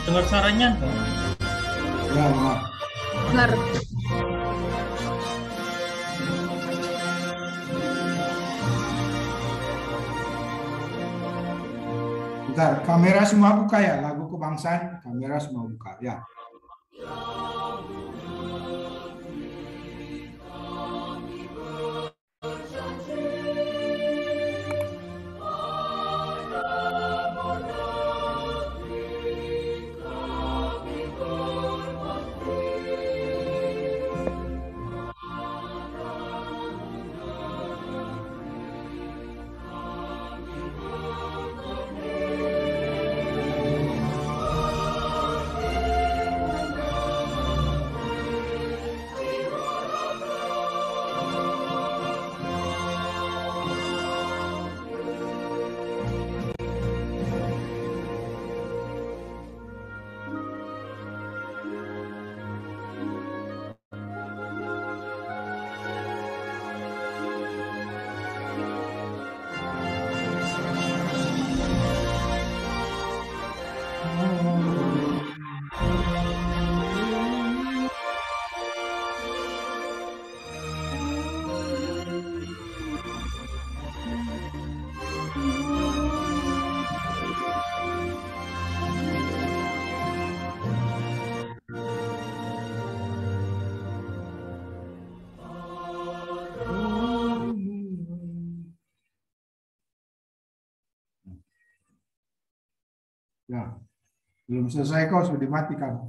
Dengar suaranya enggak? Ya, dengar. Dengar. Bentar, kamera semua buka ya, lagu kebangsaan, kamera semua buka ya. Ya, belum selesai kok sudah dimatikan.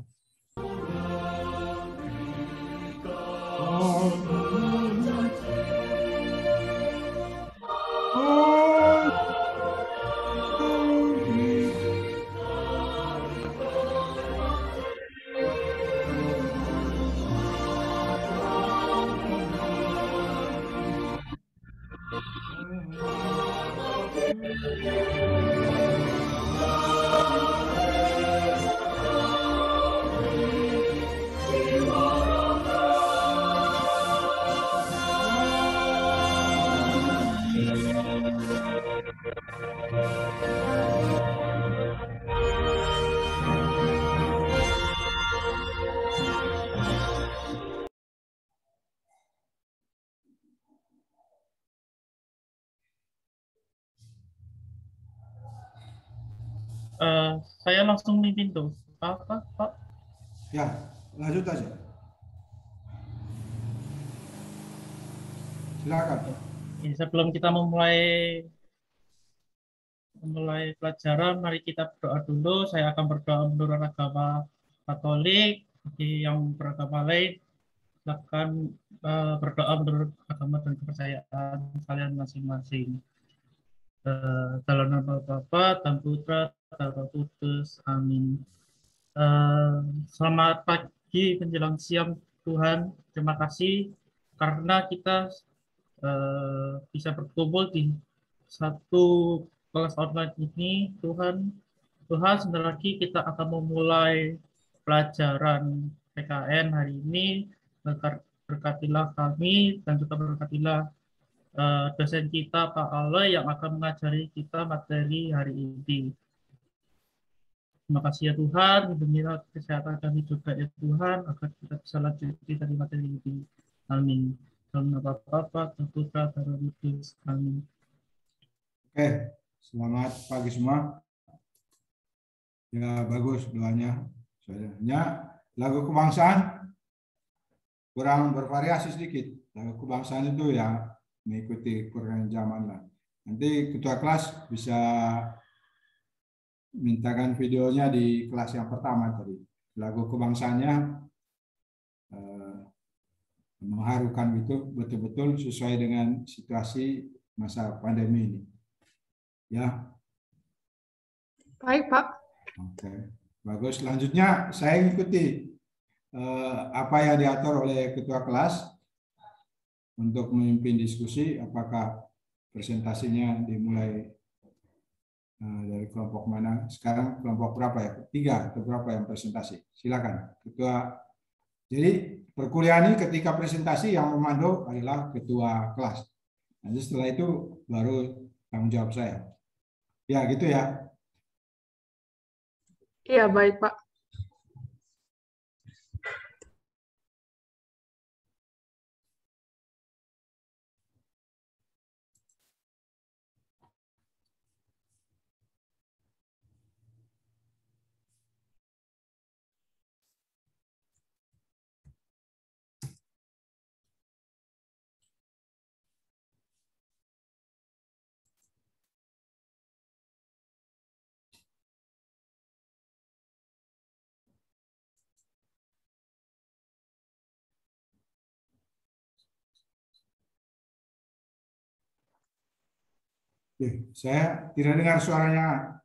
Eh, saya langsung mimpin tuh. Apa, Pak? Ya, lanjut aja. Silakan. Ini sebelum kita memulai pelajaran, mari kita berdoa dulu. Saya akan berdoa menurut agama Katolik. Bagi yang beragama lain, silakan berdoa menurut agama dan kepercayaan kalian masing-masing. Dalam nama Bapa dan Putra dan Roh Kudus. Amin. Eh, Selamat pagi menjelang siang Tuhan. Terima kasih karena kita bisa berkumpul di satu kelas online ini. Tuhan, Tuhan, sebentar lagi kita akan memulai pelajaran PKN hari ini. Berkatilah kami dan juga berkatilah dosen kita Pak Ale yang akan mengajari kita materi hari ini. Terima kasih ya Tuhan, lindungilah kesehatan kami juga ya Tuhan, agar kita bisa lanjutkan dari materi ini. Amin. Dalam nama Bapa dan Putra dan Roh Kudus. Amin. Oke, selamat pagi semua. Ya, bagus doanya. Soalnya lagu kebangsaan kurang bervariasi sedikit. Lagu kebangsaan itu ya mengikuti perkembangan zaman lah. Nanti ketua kelas bisa mintakan videonya di kelas yang pertama tadi. Lagu kebangsaannya mengharukan itu betul-betul sesuai dengan situasi masa pandemi ini. Ya, Baik, Pak. oke. Bagus. Selanjutnya saya ikuti apa yang diatur oleh ketua kelas untuk memimpin diskusi. Apakah presentasinya dimulai dari kelompok mana? Sekarang kelompok berapa ya? 3 atau berapa yang presentasi? Silakan, ketua. Jadi perkuliahan ini ketika presentasi yang memandu adalah ketua kelas. Nanti setelah itu baru tanggung jawab saya. Ya gitu ya. Iya, baik, Pak. Saya tidak dengar suaranya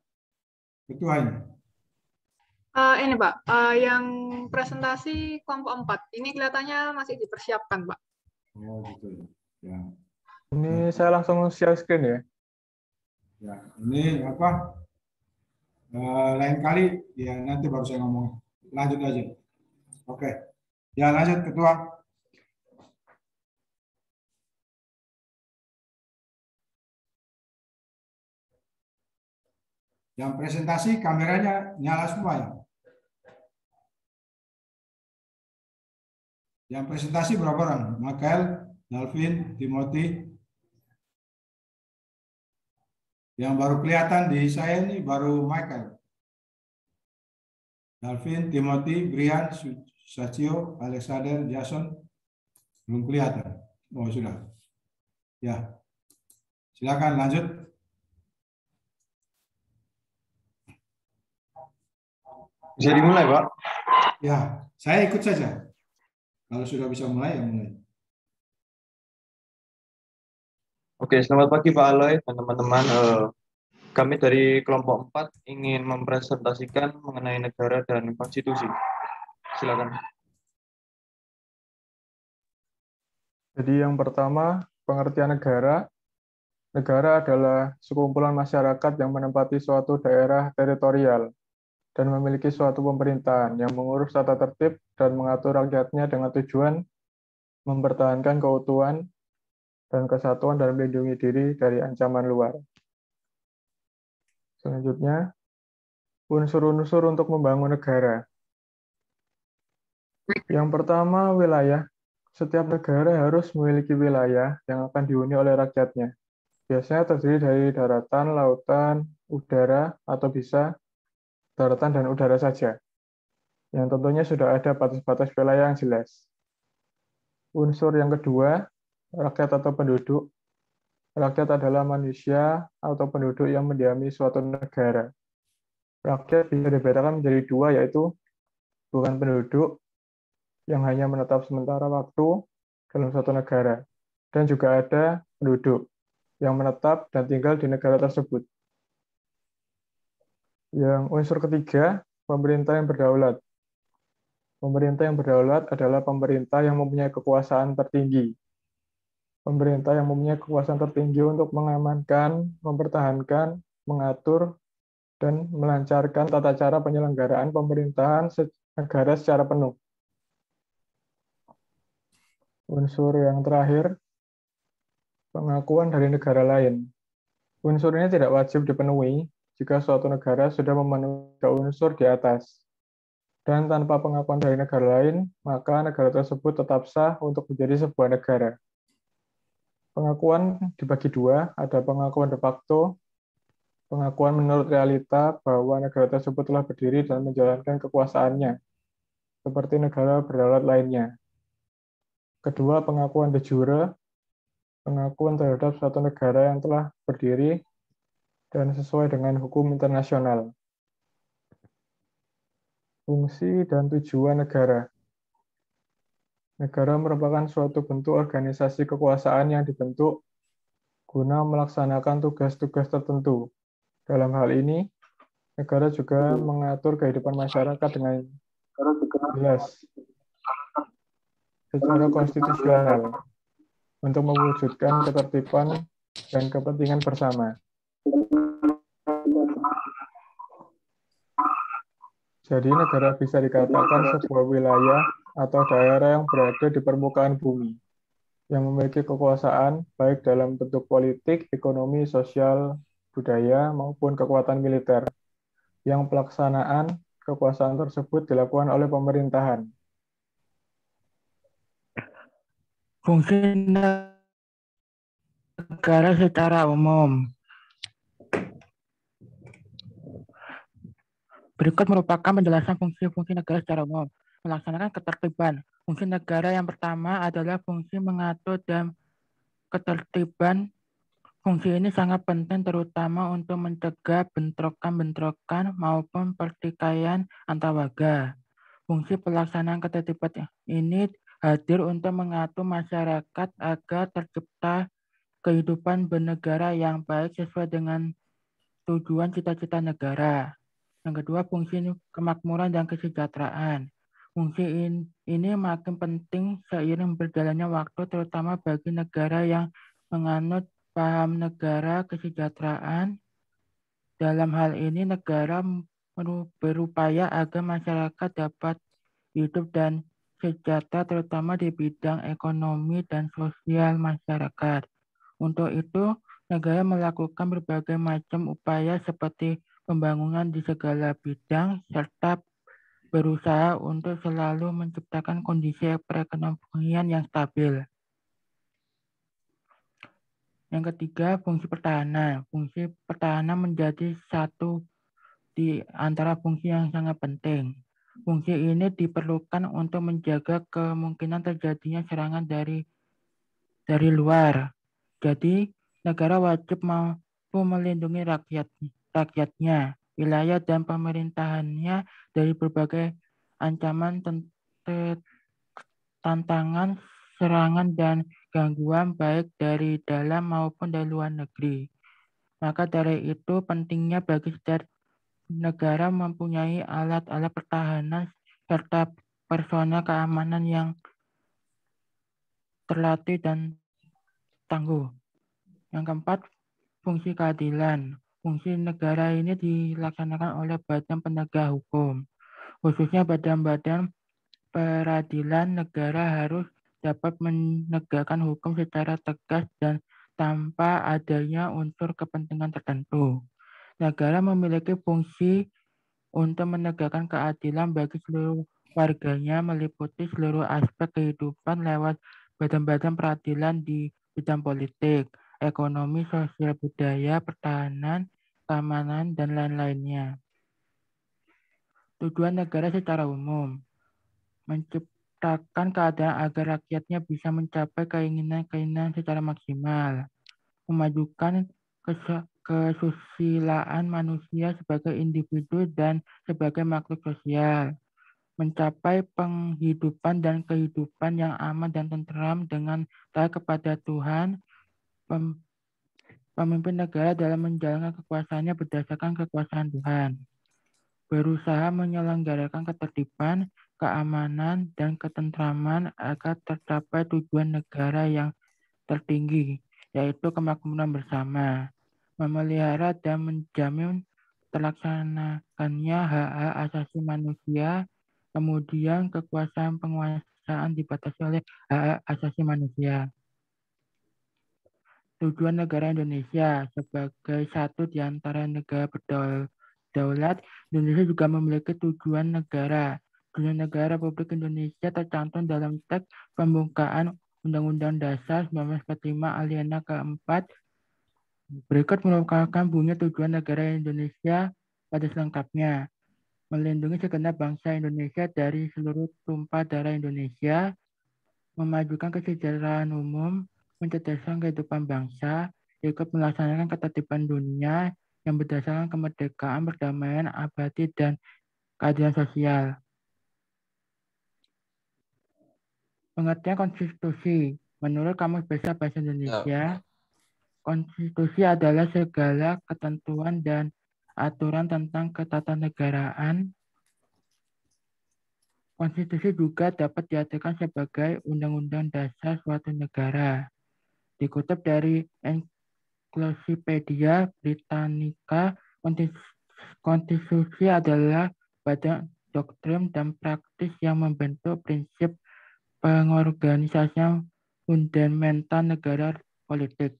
ketua ini. Ini Pak, yang presentasi kelompok 4, ini kelihatannya masih dipersiapkan Pak. Oh gitu ya. Ini saya langsung share screen ya. Ya, ini apa? Lain kali ya nanti baru saya ngomong. Lanjut aja. Oke. Ya lanjut ketua. Yang presentasi kameranya nyala semua ya. Yang presentasi berapa orang? Michael, Dalvin, Timothy. Yang baru kelihatan di saya ini baru Michael. Dalvin, Timothy, Brian, Sacio, Alexander, Jason belum kelihatan. Oh sudah. Ya. Silakan lanjut. Bisa dimulai, Pak? Ya, saya ikut saja. Kalau sudah bisa mulai, ya mulai. Oke, selamat pagi Pak Aloy dan teman-teman. Kami dari kelompok 4 ingin mempresentasikan mengenai negara dan konstitusi. Silakan. Jadi yang pertama, pengertian negara. Negara adalah sekumpulan masyarakat yang menempati suatu daerah teritorial dan memiliki suatu pemerintahan yang mengurus tata tertib dan mengatur rakyatnya dengan tujuan mempertahankan keutuhan dan kesatuan dan melindungi diri dari ancaman luar. Selanjutnya, unsur-unsur untuk membangun negara. Yang pertama, wilayah. Setiap negara harus memiliki wilayah yang akan dihuni oleh rakyatnya. Biasanya terdiri dari daratan, lautan, udara, atau bisa daratan dan udara saja. Yang tentunya sudah ada batas-batas wilayah yang jelas. Unsur yang kedua, rakyat atau penduduk. Rakyat adalah manusia atau penduduk yang mendiami suatu negara. Rakyat bisa dibedakan menjadi dua, yaitu bukan penduduk yang hanya menetap sementara waktu dalam suatu negara, dan juga ada penduduk yang menetap dan tinggal di negara tersebut. Yang unsur ketiga, pemerintah yang berdaulat. Pemerintah yang berdaulat adalah pemerintah yang mempunyai kekuasaan tertinggi. Pemerintah yang mempunyai kekuasaan tertinggi untuk mengamankan, mempertahankan, mengatur, dan melancarkan tata cara penyelenggaraan pemerintahan negara secara penuh. Unsur yang terakhir, pengakuan dari negara lain. Unsur ini tidak wajib dipenuhi jika suatu negara sudah memenuhi unsur di atas. Dan tanpa pengakuan dari negara lain, maka negara tersebut tetap sah untuk menjadi sebuah negara. Pengakuan dibagi dua, ada pengakuan de facto, pengakuan menurut realita bahwa negara tersebut telah berdiri dan menjalankan kekuasaannya, seperti negara berdaulat lainnya. Kedua, pengakuan de jure, pengakuan terhadap suatu negara yang telah berdiri dan sesuai dengan hukum internasional. Fungsi dan tujuan negara. Negara merupakan suatu bentuk organisasi kekuasaan yang dibentuk guna melaksanakan tugas-tugas tertentu. Dalam hal ini, negara juga mengatur kehidupan masyarakat dengan jelas secara konstitusional untuk mewujudkan ketertiban dan kepentingan bersama. Jadi negara bisa dikatakan sebuah wilayah atau daerah yang berada di permukaan bumi, yang memiliki kekuasaan baik dalam bentuk politik, ekonomi, sosial, budaya, maupun kekuatan militer, yang pelaksanaan kekuasaan tersebut dilakukan oleh pemerintahan. Fungsi negara secara umum. Berikut merupakan penjelasan fungsi-fungsi negara secara umum. Melaksanakan ketertiban. Fungsi negara yang pertama adalah fungsi mengatur dan ketertiban. Fungsi ini sangat penting terutama untuk mencegah bentrokan-bentrokan maupun pertikaian antar warga. Fungsi pelaksanaan ketertiban ini hadir untuk mengatur masyarakat agar tercipta kehidupan bernegara yang baik sesuai dengan tujuan cita-cita negara. Yang kedua, fungsi kemakmuran dan kesejahteraan. Fungsi ini makin penting seiring berjalannya waktu, terutama bagi negara yang menganut paham negara kesejahteraan. Dalam hal ini, negara berupaya agar masyarakat dapat hidup dan sejahtera, terutama di bidang ekonomi dan sosial masyarakat. Untuk itu, negara melakukan berbagai macam upaya seperti pembangunan di segala bidang, serta berusaha untuk selalu menciptakan kondisi perekonomian yang stabil. Yang ketiga, fungsi pertahanan. Fungsi pertahanan menjadi satu di antara fungsi yang sangat penting. Fungsi ini diperlukan untuk menjaga kemungkinan terjadinya serangan dari luar. Jadi, negara wajib mampu melindungi rakyatnya, wilayah dan pemerintahannya dari berbagai ancaman, tantangan, serangan, dan gangguan baik dari dalam maupun dari luar negeri. Maka dari itu pentingnya bagi setiap negara mempunyai alat-alat pertahanan serta personel keamanan yang terlatih dan tangguh. Yang keempat, fungsi keadilan. Fungsi negara ini dilaksanakan oleh badan penegak hukum. Khususnya badan-badan peradilan negara harus dapat menegakkan hukum secara tegas dan tanpa adanya unsur kepentingan tertentu. Negara memiliki fungsi untuk menegakkan keadilan bagi seluruh warganya, meliputi seluruh aspek kehidupan lewat badan-badan peradilan di bidang politik, ekonomi, sosial, budaya, pertahanan, keamanan, dan lain-lainnya. Tujuan negara secara umum, menciptakan keadaan agar rakyatnya bisa mencapai keinginan-keinginan secara maksimal, memajukan kesusilaan manusia sebagai individu dan sebagai makhluk sosial, mencapai penghidupan dan kehidupan yang aman dan tentram dengan taat kepada Tuhan. Pemimpin negara dalam menjalankan kekuasaannya berdasarkan kekuasaan Tuhan, berusaha menyelenggarakan ketertiban, keamanan, dan ketentraman agar tercapai tujuan negara yang tertinggi, yaitu kemakmuran bersama, memelihara dan menjamin terlaksanakannya hak-hak asasi manusia, kemudian kekuasaan penguasaan dibatasi oleh hak asasi manusia. Tujuan negara Indonesia sebagai satu di antara negara berdaulat, Indonesia juga memiliki tujuan negara. Tujuan negara Republik Indonesia tercantum dalam teks pembukaan Undang-Undang Dasar 1945 Alinea keempat. Berikut merupakan bunyi tujuan negara Indonesia pada selengkapnya. Melindungi segenap bangsa Indonesia dari seluruh tumpah darah Indonesia, memajukan kesejahteraan umum, mencerdaskan kehidupan bangsa, ikut melaksanakan ketertiban dunia yang berdasarkan kemerdekaan, perdamaian, abadi, dan keadilan sosial. Pengertian konstitusi. Menurut Kamus Besar Bahasa Indonesia, konstitusi adalah segala ketentuan dan aturan tentang ketatanegaraan. Konstitusi juga dapat diartikan sebagai undang-undang dasar suatu negara. Dikutip dari Encyclopedia Britannica, konstitusi adalah badan doktrin dan praktis yang membentuk prinsip pengorganisasian fundamental negara politik.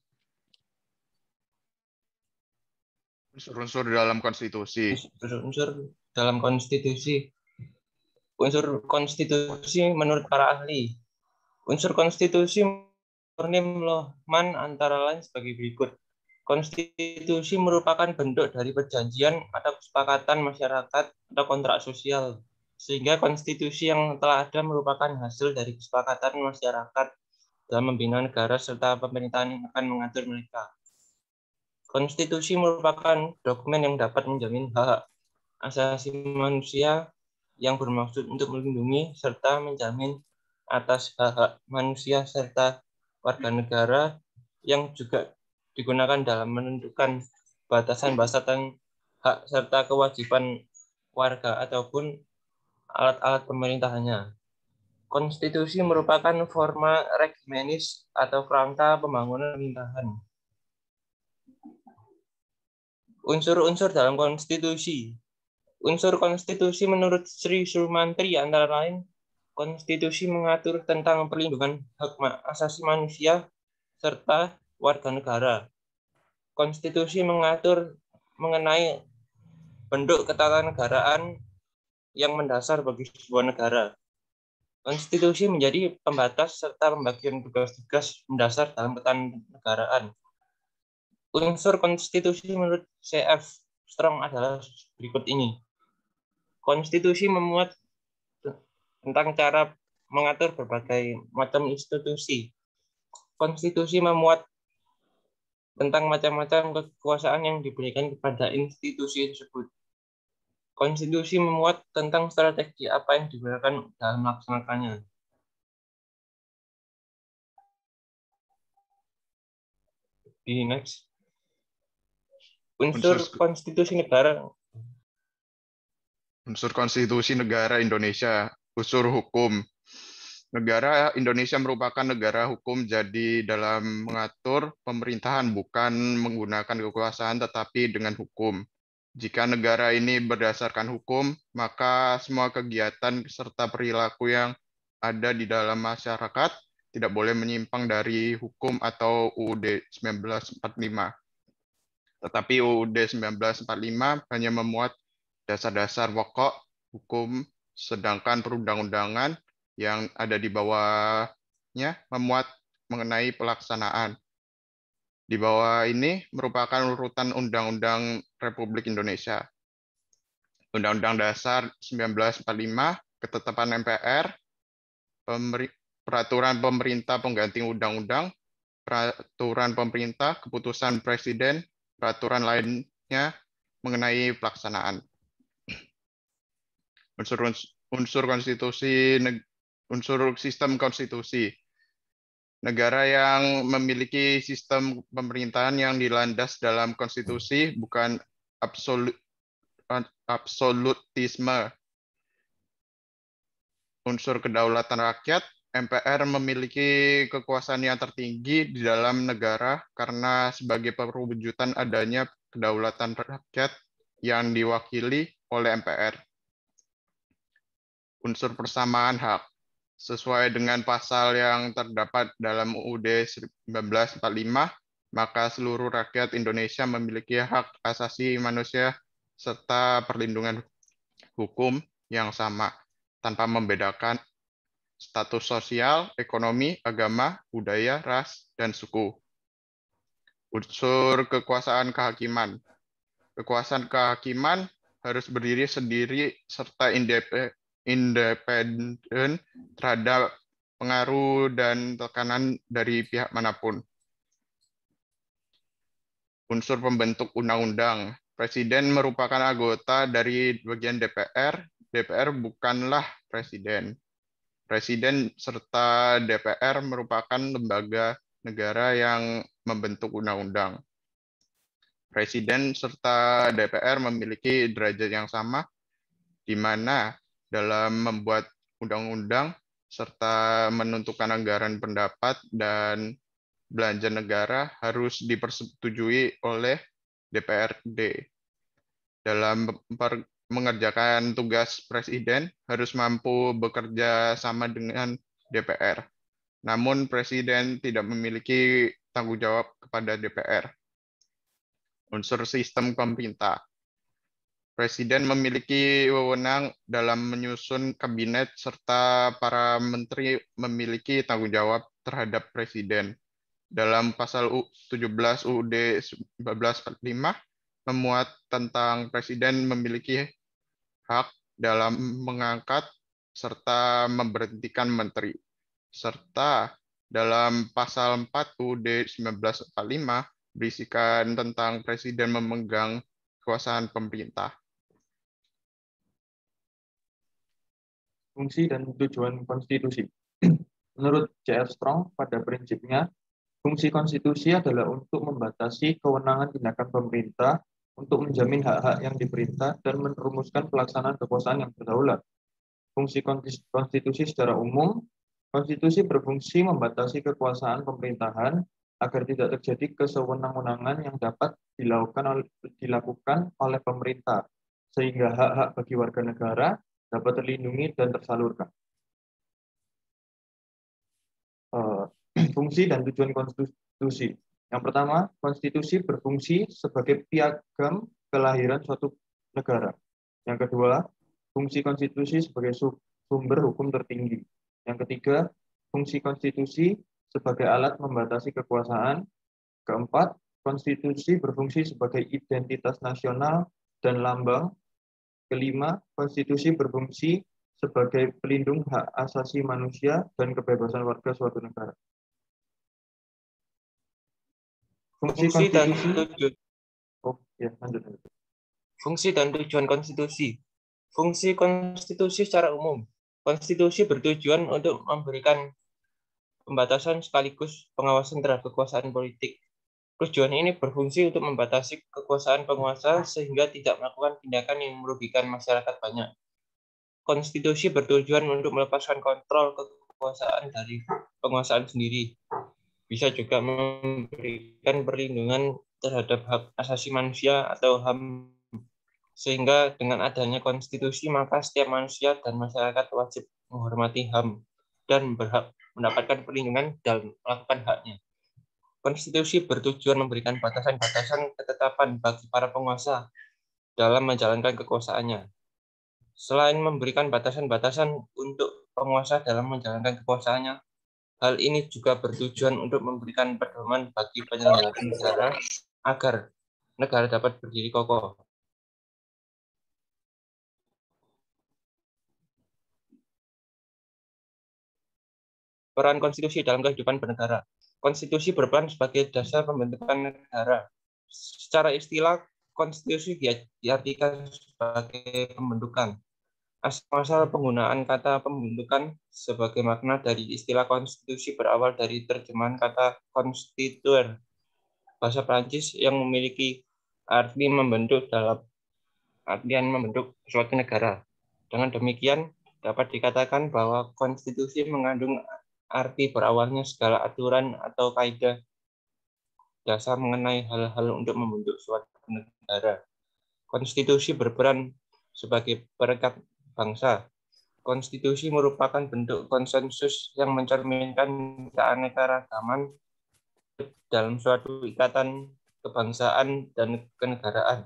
Unsur-unsur dalam konstitusi. Unsur dalam konstitusi. Unsur konstitusi menurut para ahli. Unsur konstitusi Nurnim Lohman antara lain sebagai berikut. Konstitusi merupakan bentuk dari perjanjian atau kesepakatan masyarakat atau kontrak sosial, sehingga konstitusi yang telah ada merupakan hasil dari kesepakatan masyarakat dalam membina negara serta pemerintahan yang akan mengatur mereka. Konstitusi merupakan dokumen yang dapat menjamin hak asasi manusia yang bermaksud untuk melindungi serta menjamin atas hak-hak manusia serta warga negara yang juga digunakan dalam menentukan batasan-batasan dan hak serta kewajiban warga ataupun alat-alat pemerintahannya. Konstitusi merupakan forma regimenis atau kerangka pembangunan pemerintahan. Unsur-unsur dalam konstitusi. Unsur konstitusi menurut Sri Sumantri antara lain, konstitusi mengatur tentang perlindungan hak asasi manusia serta warga negara. Konstitusi mengatur mengenai bentuk ketatanegaraan yang mendasar bagi sebuah negara. Konstitusi menjadi pembatas serta pembagian tugas-tugas mendasar dalam ketatanegaraan. Unsur konstitusi menurut C.F. Strong adalah berikut ini. Konstitusi memuat tentang cara mengatur berbagai macam institusi. Konstitusi memuat tentang macam-macam kekuasaan yang diberikan kepada institusi tersebut. Konstitusi memuat tentang strategi apa yang digunakan dalam melaksanakannya. Di next. Unsur konstitusi negara. Unsur konstitusi negara Indonesia, unsur hukum. Negara Indonesia merupakan negara hukum, jadi dalam mengatur pemerintahan bukan menggunakan kekuasaan tetapi dengan hukum. Jika negara ini berdasarkan hukum, maka semua kegiatan serta perilaku yang ada di dalam masyarakat tidak boleh menyimpang dari hukum atau UUD 1945. Tetapi UUD 1945 hanya memuat dasar-dasar pokok hukum, sedangkan perundang-undangan yang ada di bawahnya memuat mengenai pelaksanaan. Di bawah ini merupakan urutan Undang-Undang Republik Indonesia. Undang-Undang Dasar 1945, Ketetapan MPR, Peraturan Pemerintah Pengganti Undang-Undang, Peraturan Pemerintah, Keputusan Presiden, peraturan lainnya mengenai pelaksanaan. Unsur konstitusi, unsur sistem konstitusi. Negara yang memiliki sistem pemerintahan yang dilandas dalam konstitusi bukan absolutisme. Unsur kedaulatan rakyat. MPR memiliki kekuasaan yang tertinggi di dalam negara karena sebagai perwujudan adanya kedaulatan rakyat yang diwakili oleh MPR. Unsur persamaan hak. Sesuai dengan pasal yang terdapat dalam UUD 1945, maka seluruh rakyat Indonesia memiliki hak asasi manusia serta perlindungan hukum yang sama, tanpa membedakan status sosial, ekonomi, agama, budaya, ras, dan suku. Unsur kekuasaan kehakiman. Kekuasaan kehakiman harus berdiri sendiri serta independen terhadap pengaruh dan tekanan dari pihak manapun. Unsur pembentuk undang-undang. Presiden merupakan anggota dari bagian DPR. DPR bukanlah presiden. Presiden serta DPR merupakan lembaga negara yang membentuk undang-undang. Presiden serta DPR memiliki derajat yang sama, di mana dalam membuat undang-undang serta menentukan anggaran pendapat dan belanja negara harus dipersetujui oleh DPRD. Dalam mengerjakan tugas presiden harus mampu bekerja sama dengan DPR. Namun presiden tidak memiliki tanggung jawab kepada DPR. Unsur sistem pemerintah. Presiden memiliki wewenang dalam menyusun kabinet serta para menteri memiliki tanggung jawab terhadap presiden. Dalam pasal 17 UUD 1945 memuat tentang presiden memiliki hak dalam mengangkat serta memberhentikan menteri. Serta dalam pasal 4 UUD 1945 berisikan tentang presiden memegang kekuasaan pemerintah. Fungsi dan tujuan konstitusi. Menurut J.F. Strong, pada prinsipnya, Fungsi konstitusi adalah untuk membatasi kewenangan tindakan pemerintah untuk menjamin hak-hak yang diperintah dan merumuskan pelaksanaan kekuasaan yang berdaulat. Fungsi konstitusi secara umum, konstitusi berfungsi membatasi kekuasaan pemerintahan agar tidak terjadi kesewenang-wenangan yang dapat dilakukan oleh pemerintah, sehingga hak-hak bagi warga negara dapat terlindungi dan tersalurkan. Fungsi dan tujuan konstitusi. Yang pertama, konstitusi berfungsi sebagai piagam kelahiran suatu negara. Yang kedua, fungsi konstitusi sebagai sumber hukum tertinggi. Yang ketiga, fungsi konstitusi sebagai alat membatasi kekuasaan. Keempat, konstitusi berfungsi sebagai identitas nasional dan lambang. Kelima, konstitusi berfungsi sebagai pelindung hak asasi manusia dan kebebasan warga suatu negara. Fungsi konstitusi. Fungsi dan tujuan konstitusi. Fungsi konstitusi secara umum. Konstitusi bertujuan untuk memberikan pembatasan sekaligus pengawasan terhadap kekuasaan politik. Tujuan ini berfungsi untuk membatasi kekuasaan penguasa sehingga tidak melakukan tindakan yang merugikan masyarakat banyak. Konstitusi bertujuan untuk melepaskan kontrol kekuasaan dari penguasaan sendiri. Bisa juga memberikan perlindungan terhadap hak asasi manusia atau HAM. Sehingga dengan adanya konstitusi, maka setiap manusia dan masyarakat wajib menghormati HAM dan berhak mendapatkan perlindungan dalam melakukan haknya. Konstitusi bertujuan memberikan batasan-batasan ketetapan bagi para penguasa dalam menjalankan kekuasaannya. Selain memberikan batasan-batasan untuk penguasa dalam menjalankan kekuasaannya, hal ini juga bertujuan untuk memberikan pedoman bagi penyelenggara negara agar negara dapat berdiri kokoh. Peran konstitusi dalam kehidupan bernegara. Konstitusi berperan sebagai dasar pembentukan negara. Secara istilah, konstitusi diartikan sebagai pembentukan. Asal penggunaan kata pembentukan sebagai makna dari istilah konstitusi berawal dari terjemahan kata constituer, bahasa Prancis yang memiliki arti membentuk dalam artian membentuk suatu negara. Dengan demikian, dapat dikatakan bahwa konstitusi mengandung arti berawalnya segala aturan atau kaidah dasar mengenai hal-hal untuk membentuk suatu negara. Konstitusi berperan sebagai perekat bangsa. Konstitusi merupakan bentuk konsensus yang mencerminkan keanekaragaman dalam suatu ikatan kebangsaan dan kenegaraan.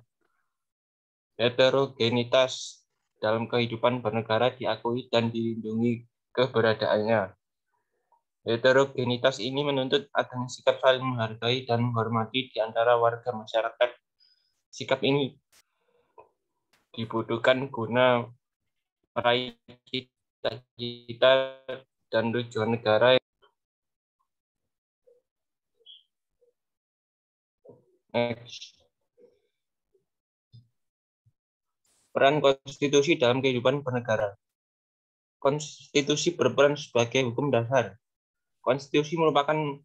Heterogenitas dalam kehidupan bernegara diakui dan dilindungi keberadaannya. Heterogenitas ini menuntut adanya sikap saling menghargai dan menghormati di antara warga masyarakat. Sikap ini dibutuhkan guna meraih cita-cita dan tujuan negara. Next. Peran konstitusi dalam kehidupan bernegara. Konstitusi berperan sebagai hukum dasar. Konstitusi merupakan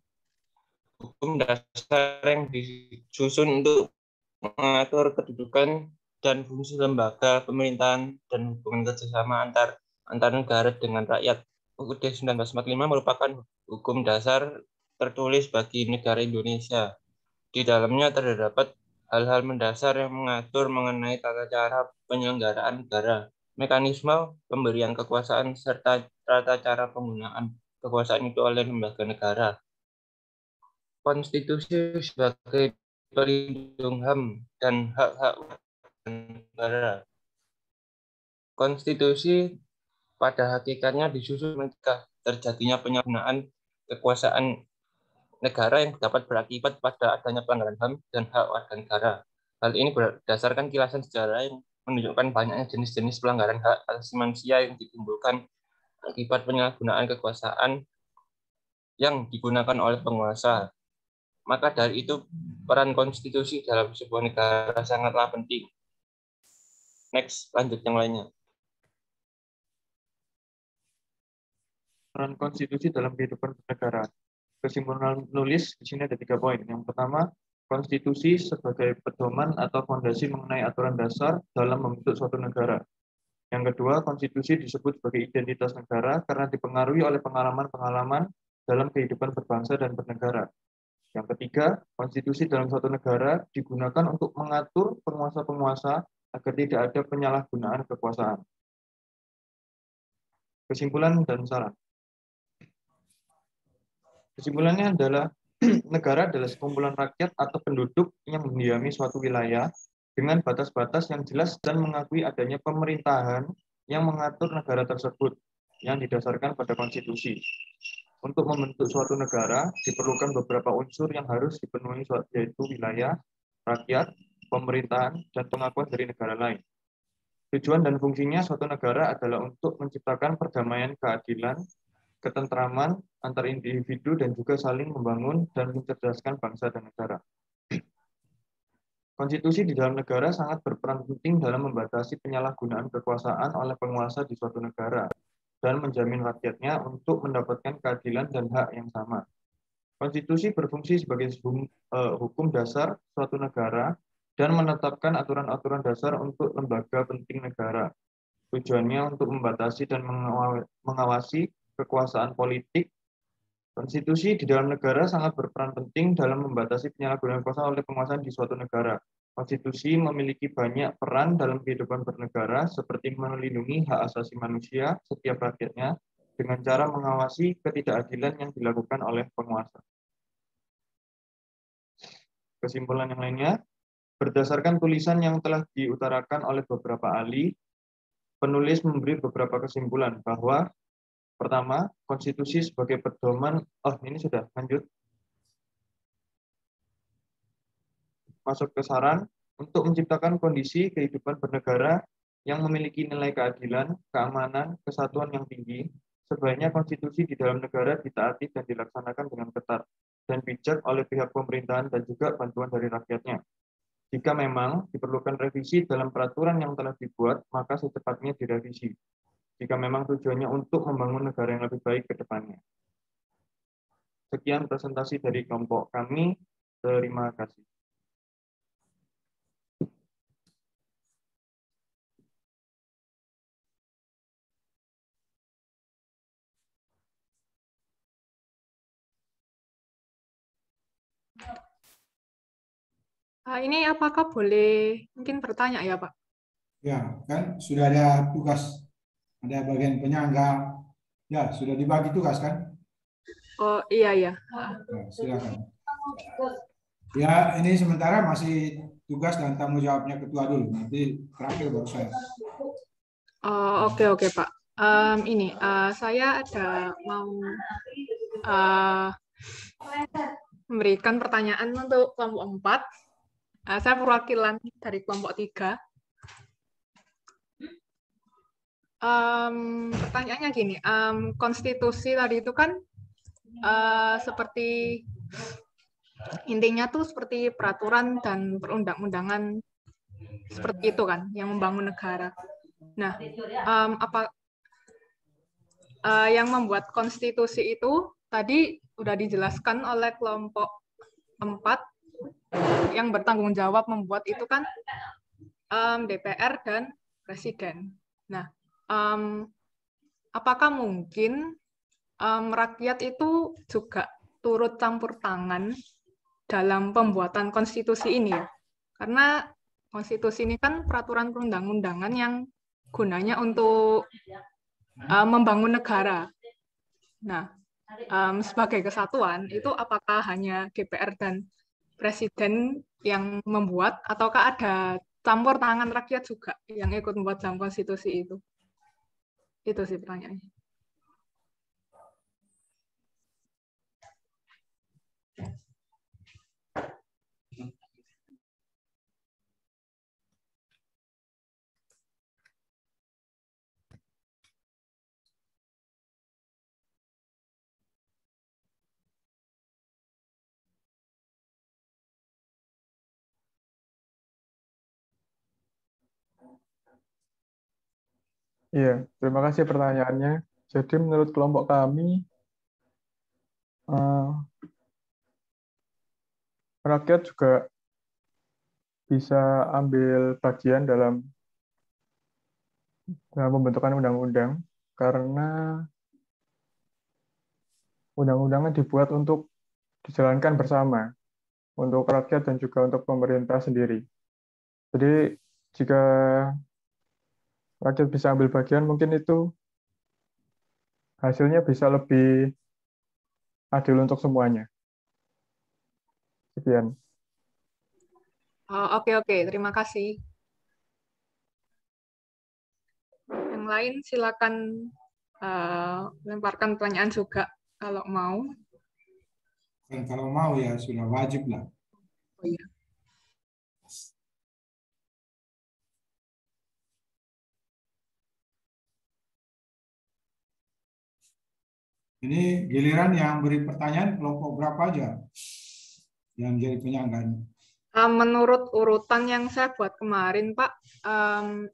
hukum dasar yang disusun untuk mengatur kedudukan dan fungsi lembaga pemerintahan dan hubungan kerjasama antar negara dengan rakyat. UUD 1945 merupakan hukum dasar tertulis bagi negara Indonesia. Di dalamnya terdapat hal-hal mendasar yang mengatur mengenai tata cara penyelenggaraan negara, mekanisme pemberian kekuasaan, serta tata cara penggunaan kekuasaan itu oleh lembaga negara. Konstitusi sebagai pelindung HAM dan hak-hak negara. Konstitusi pada hakikatnya disusun mencegah terjadinya penyalahgunaan kekuasaan negara yang dapat berakibat pada adanya pelanggaran HAM dan hak warga negara. Hal ini berdasarkan kilasan sejarah yang menunjukkan banyaknya jenis-jenis pelanggaran hak asasi manusia yang ditimbulkan akibat penyalahgunaan kekuasaan yang digunakan oleh penguasa. Maka dari itu, peran konstitusi dalam sebuah negara sangatlah penting. Next, lanjut yang lainnya. Peran konstitusi dalam kehidupan bernegara. kesimpulan nulis di sini ada 3 poin. Yang pertama, konstitusi sebagai pedoman atau fondasi mengenai aturan dasar dalam membentuk suatu negara. Yang kedua, konstitusi disebut sebagai identitas negara karena dipengaruhi oleh pengalaman-pengalaman dalam kehidupan berbangsa dan bernegara. Yang ketiga, konstitusi dalam suatu negara digunakan untuk mengatur penguasa-penguasa agar tidak ada penyalahgunaan kekuasaan. Kesimpulan dan saran. Kesimpulannya adalah negara adalah sekumpulan rakyat atau penduduk yang mendiami suatu wilayah dengan batas-batas yang jelas dan mengakui adanya pemerintahan yang mengatur negara tersebut yang didasarkan pada konstitusi. Untuk membentuk suatu negara diperlukan beberapa unsur yang harus dipenuhi, yaitu wilayah, rakyat, pemerintahan, dan pengakuan dari negara lain. Tujuan dan fungsinya suatu negara adalah untuk menciptakan perdamaian, keadilan, ketentraman antar individu dan juga saling membangun dan mencerdaskan bangsa dan negara. Konstitusi di dalam negara sangat berperan penting dalam membatasi penyalahgunaan kekuasaan oleh penguasa di suatu negara dan menjamin rakyatnya untuk mendapatkan keadilan dan hak yang sama. Konstitusi berfungsi sebagai hukum dasar suatu negara dan menetapkan aturan-aturan dasar untuk lembaga penting negara. Tujuannya untuk membatasi dan mengawasi kekuasaan politik. Konstitusi di dalam negara sangat berperan penting dalam membatasi penyalahgunaan kekuasaan oleh penguasa di suatu negara. Konstitusi memiliki banyak peran dalam kehidupan bernegara, seperti melindungi hak asasi manusia setiap rakyatnya dengan cara mengawasi ketidakadilan yang dilakukan oleh penguasa. Kesimpulan yang lainnya, berdasarkan tulisan yang telah diutarakan oleh beberapa ahli, penulis memberi beberapa kesimpulan bahwa pertama, konstitusi sebagai pedoman, ini sudah lanjut. Masuk ke saran, untuk menciptakan kondisi kehidupan bernegara yang memiliki nilai keadilan, keamanan, kesatuan yang tinggi, sebaiknya konstitusi di dalam negara ditaati dan dilaksanakan dengan ketat dan bijak oleh pihak pemerintahan dan juga bantuan dari rakyatnya. Jika memang diperlukan revisi dalam peraturan yang telah dibuat, maka secepatnya direvisi. Jika memang tujuannya untuk membangun negara yang lebih baik ke depannya. Sekian presentasi dari kelompok kami. Terima kasih. Ini apakah boleh mungkin bertanya ya, Pak? Ya, kan sudah ada tugas, ada bagian penyangga. Ya, sudah dibagi tugas kan? Oh iya ya. Ya, silakan. Ya, ini sementara masih tugas dan tanggung jawabnya ketua dulu. Nanti terakhir baru saya. Oh, oke Pak. Saya ada mau memberikan pertanyaan untuk kelompok 4. Saya perwakilan dari kelompok 3. Pertanyaannya gini, konstitusi tadi itu kan seperti intinya tuh seperti peraturan dan perundang-undangan seperti itu kan, yang membangun negara. Nah, yang membuat konstitusi itu tadi udah dijelaskan oleh kelompok 4 yang bertanggung jawab membuat itu kan DPR dan Presiden. Nah, apakah mungkin rakyat itu juga turut campur tangan dalam pembuatan konstitusi ini ya? Karena konstitusi ini kan peraturan perundang-undangan yang gunanya untuk membangun negara. Nah, sebagai kesatuan itu apakah hanya DPR dan Presiden yang membuat ataukah ada campur tangan rakyat juga yang ikut membuat dalam konstitusi itu? Itu sih pertanyaannya. Iya, terima kasih pertanyaannya. Jadi menurut kelompok kami, rakyat juga bisa ambil bagian dalam pembentukan undang-undang karena undang-undangnya dibuat untuk dijalankan bersama untuk rakyat dan juga untuk pemerintah sendiri. Jadi jika rakyat bisa ambil bagian, mungkin itu hasilnya bisa lebih adil untuk semuanya. Sekian. Oke, oke. Terima kasih. Yang lain silakan lemparkan pertanyaan juga kalau mau. Dan kalau mau ya sudah wajib lah. Oh iya. Ini giliran yang beri pertanyaan kelompok berapa aja yang jadi penyangga? Menurut urutan yang saya buat kemarin, Pak,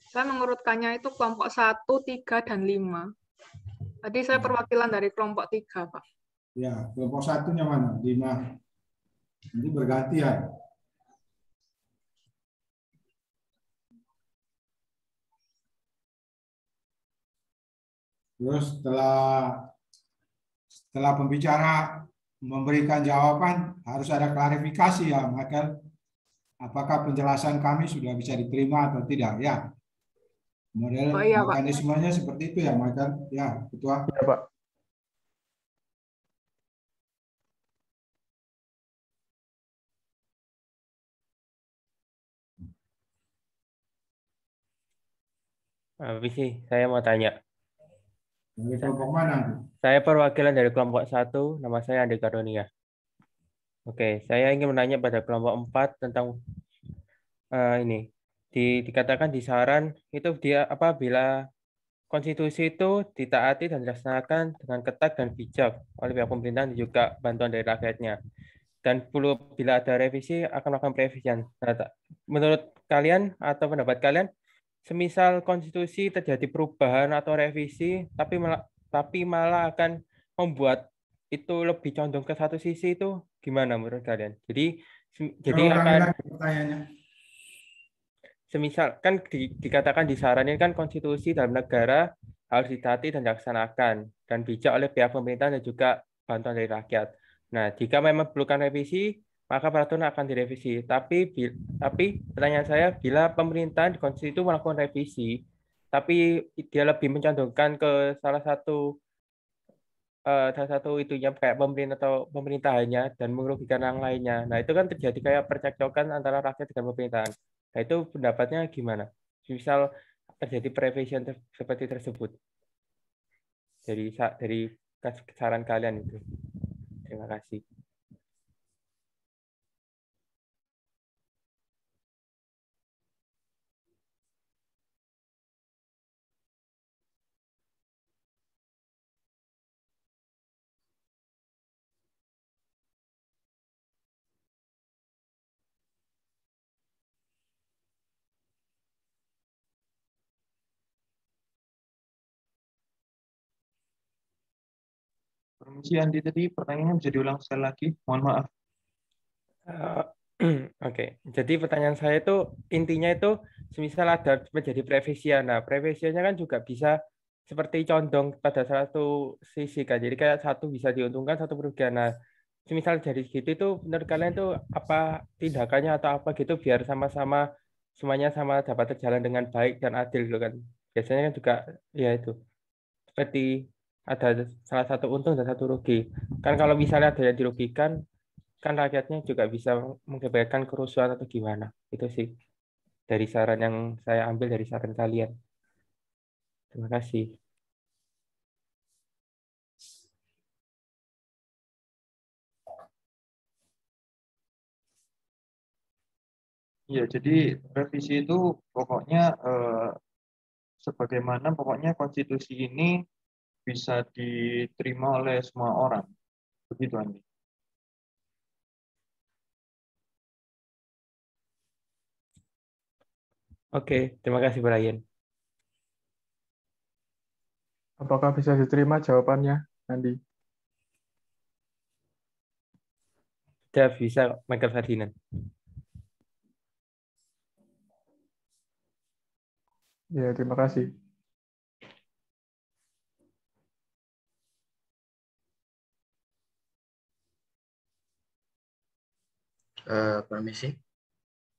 saya mengurutkannya itu kelompok 1, 3, dan 5. Tadi saya perwakilan dari kelompok 3, Pak. Ya, kelompok satunya mana? 5. Nanti bergantian. Terus setelah pembicara memberikan jawaban, harus ada klarifikasi ya, Michael. Apakah penjelasan kami sudah bisa diterima atau tidak? Ya, model Oh iya, Pak. mekanismenya seperti itu ya, Michael. Ya, Ketua. Ya, Pak. Visi, saya mau tanya. Dari kelompok mana? Saya perwakilan dari kelompok 1, nama saya Andi Karunia. Oke, saya ingin menanya pada kelompok 4 tentang ini. Dikatakan di saran itu dia apabila konstitusi itu ditaati dan dilaksanakan dengan ketat dan bijak oleh pihak pemerintahan dan juga bantuan dari rakyatnya. Dan bila ada revisi akan melakukan perevisian. Nah, menurut kalian atau pendapat kalian, semisal konstitusi terjadi perubahan atau revisi, tapi malah akan membuat itu lebih condong ke satu sisi, itu gimana menurut kalian? Jadi akan pertanyaannya. Semisal kan dikatakan di saran ini kan konstitusi dalam negara harus ditaati dan dilaksanakan dan bijak oleh pihak pemerintah dan juga bantuan dari rakyat. Nah, jika memang perlukan revisi, maka peraturan akan direvisi. Tapi pertanyaan saya, bila pemerintahan di konstitusi itu melakukan revisi, tapi dia lebih mencondongkan ke salah satu itunya kayak pemerintah atau pemerintahannya dan merugikan yang lainnya. Nah, itu kan terjadi kayak percekcokan antara rakyat dengan pemerintahan. Nah, itu pendapatnya gimana? Misal terjadi prevision seperti tersebut. Dari saran kalian itu. Terima kasih. Permisi Andi, tadi pertanyaannya bisa diulang sekali lagi. Mohon maaf. Oke, jadi pertanyaan saya itu intinya itu semisal ada menjadi previsian. Nah, previsiannya kan juga bisa seperti condong pada satu sisi kan. Jadi kayak satu bisa diuntungkan, satu merugikan. Nah, semisal jadi gitu itu menurut kalian itu apa tindakannya atau apa gitu biar sama-sama semuanya sama dapat berjalan dengan baik dan adil gitu kan. Biasanya kan juga ya itu seperti ada salah satu untung dan satu rugi. Kan kalau misalnya ada yang dirugikan, kan rakyatnya juga bisa mengakibatkan kerusuhan atau gimana. Itu sih dari saran yang saya ambil dari saran kalian. Terima kasih. Ya, jadi revisi itu pokoknya sebagaimana pokoknya konstitusi ini bisa diterima oleh semua orang. Begitu, Andi. Oke, terima kasih Brian. Apakah bisa diterima jawabannya, Andi? Tidak bisa, Michael Ferdinand. Ya, terima kasih. Permisi,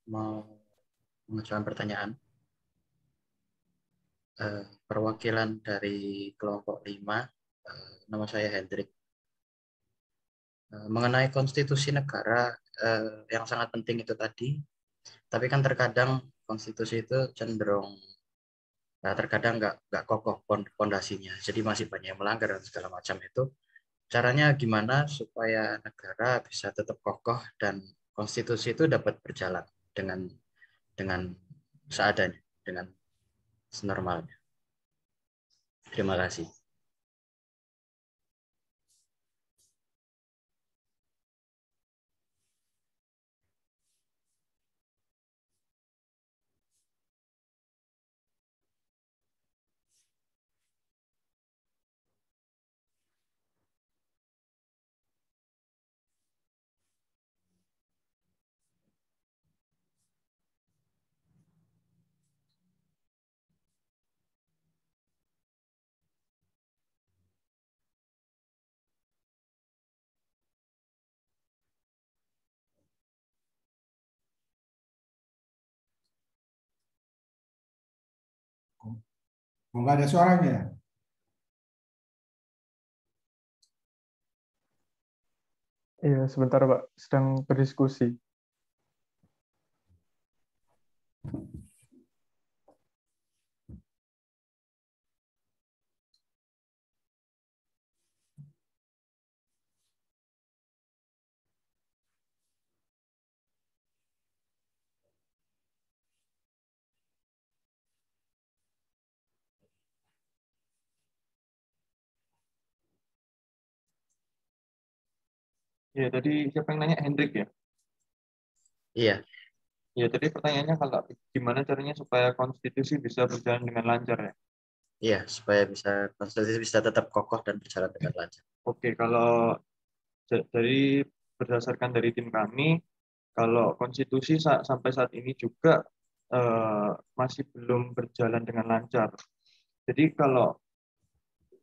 mau mengajukan pertanyaan. Perwakilan dari kelompok 5, nama saya Hendrik. Mengenai konstitusi negara yang sangat penting itu tadi, tapi kan terkadang konstitusi itu cenderung terkadang nggak kokoh pondasinya, jadi masih banyak yang melanggar dan segala macam itu. Caranya gimana supaya negara bisa tetap kokoh dan konstitusi itu dapat berjalan dengan seadanya, dengan senormalnya. Terima kasih. Nggak ada suaranya. Iya, sebentar Pak, sedang berdiskusi. Ya, tadi siapa yang nanya? Hendrik ya? Iya. Ya, tadi pertanyaannya kalau gimana caranya supaya konstitusi bisa berjalan dengan lancar ya? Iya, supaya konstitusi bisa tetap kokoh dan berjalan dengan lancar. Oke, kalau dari berdasarkan dari tim kami, kalau konstitusi sampai saat ini juga masih belum berjalan dengan lancar. Jadi kalau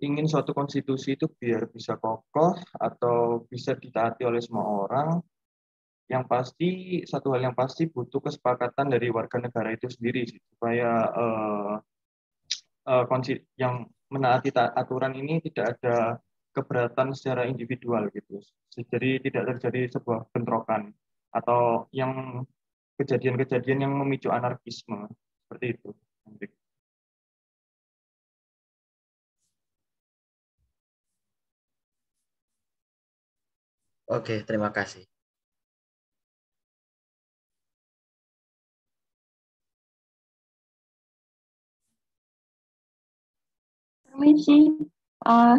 ingin suatu konstitusi itu biar bisa kokoh atau bisa ditaati oleh semua orang, yang pasti satu hal yang pasti butuh kesepakatan dari warga negara itu sendiri sih, supaya yang menaati aturan ini tidak ada keberatan secara individual gitu. Jadi tidak terjadi sebuah bentrokan atau yang kejadian-kejadian yang memicu anarkisme seperti itu. Oke, terima kasih. Permisi,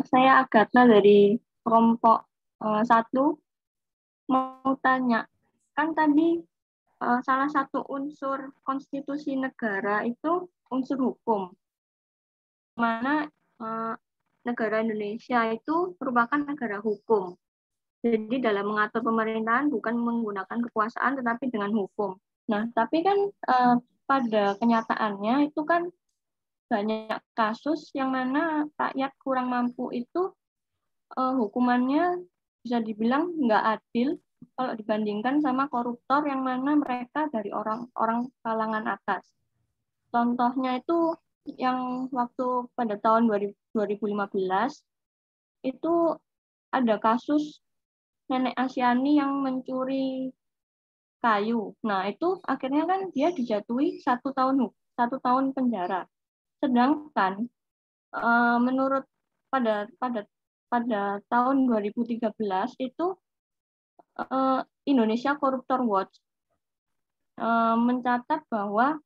saya Agatha dari kelompok 1. Mau tanya, kan tadi salah satu unsur konstitusi negara itu unsur hukum, mana negara Indonesia itu merupakan negara hukum. Jadi dalam mengatur pemerintahan bukan menggunakan kekuasaan tetapi dengan hukum. Nah, tapi kan pada kenyataannya itu kan banyak kasus yang mana rakyat kurang mampu itu hukumannya bisa dibilang nggak adil kalau dibandingkan sama koruptor yang mana mereka dari orang-orang kalangan atas. Contohnya itu yang waktu pada tahun 2015 itu ada kasus nenek Asyani yang mencuri kayu. Nah, itu akhirnya kan dia dijatuhi 1 tahun penjara. Sedangkan menurut pada tahun 2013 itu Indonesia Corruptor Watch mencatat bahwa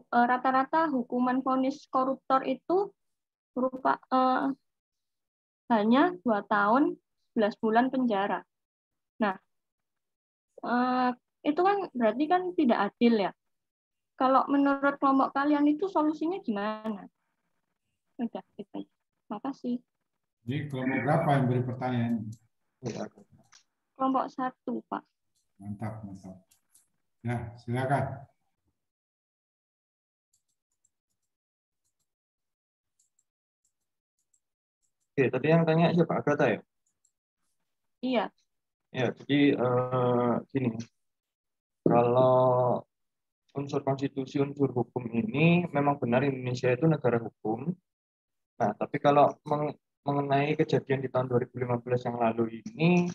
rata-rata hukuman vonis koruptor itu berupa hanya 2 tahun 11 bulan penjara. Nah, itu kan berarti kan tidak adil ya. Kalau menurut kelompok kalian itu solusinya gimana? Udah, gitu. Terima kasih. Jadi kelompok berapa yang beri pertanyaan? Kelompok 1, Pak. Mantap, mantap. Ya, silakan. Oke, tadi yang tanya siapa? Agatha ya? Iya. Ya, jadi gini, kalau unsur konstitusi, unsur hukum ini memang benar Indonesia itu negara hukum. Nah, tapi kalau mengenai kejadian di tahun 2015 yang lalu ini,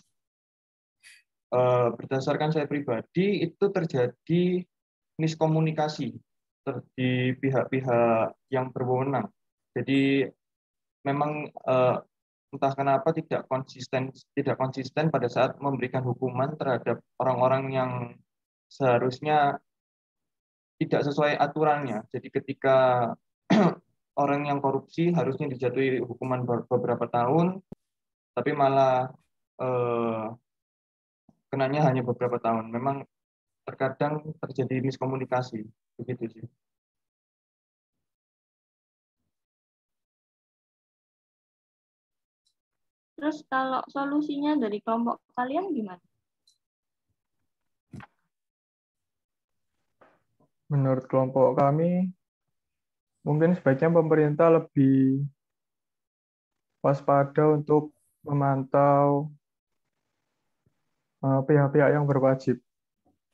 berdasarkan saya pribadi itu terjadi miskomunikasi di pihak-pihak yang berwenang. Jadi memang entah kenapa tidak konsisten pada saat memberikan hukuman terhadap orang-orang yang seharusnya tidak sesuai aturannya. Jadi ketika orang yang korupsi harusnya dijatuhi hukuman beberapa tahun, tapi malah kenanya hanya beberapa tahun. Memang terkadang terjadi miskomunikasi, begitu sih. Terus kalau solusinya dari kelompok kalian gimana? Menurut kelompok kami, mungkin sebaiknya pemerintah lebih waspada untuk memantau pihak-pihak yang berwajib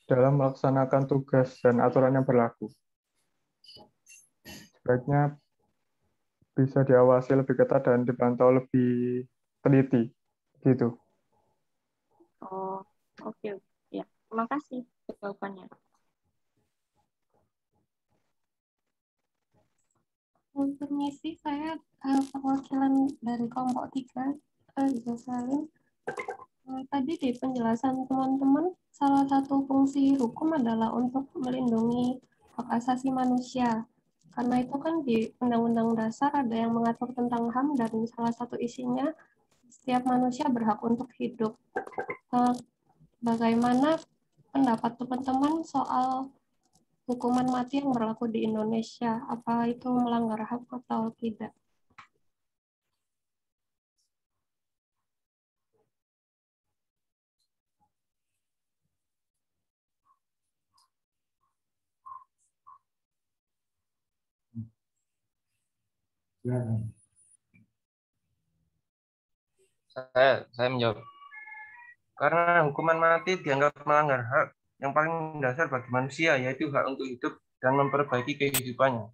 dalam melaksanakan tugas dan aturan yang berlaku. Sebaiknya bisa diawasi lebih ketat dan dipantau lebih teliti, gitu. Oh, oke. Ya, terima kasih jawabannya. Permisi, saya perwakilan dari kelompok 3, juga Salim. Tadi di penjelasan teman-teman, salah satu fungsi hukum adalah untuk melindungi hak asasi manusia. Karena itu kan di Undang-Undang Dasar ada yang mengatur tentang HAM dan salah satu isinya setiap manusia berhak untuk hidup. Bagaimana pendapat teman-teman soal hukuman mati yang berlaku di Indonesia? Apa itu melanggar HAM atau tidak? Saya menjawab. Karena hukuman mati dianggap melanggar hak yang paling dasar bagi manusia, yaitu hak untuk hidup dan memperbaiki kehidupannya.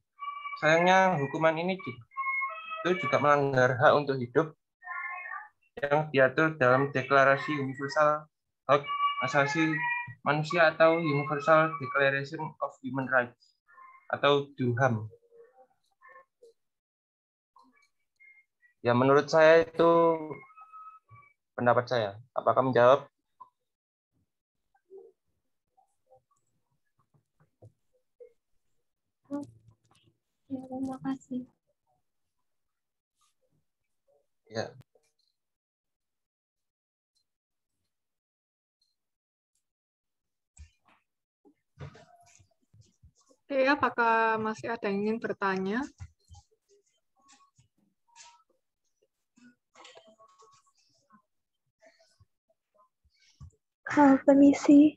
Sayangnya hukuman ini itu juga melanggar hak untuk hidup yang diatur dalam Deklarasi Universal Hak Asasi Manusia atau Universal Declaration of Human Rights atau DUHAM. Ya, menurut saya itu pendapat saya. Apakah menjawab? Ya, terima kasih. Ya. Oke, apakah masih ada yang ingin bertanya? Permisi,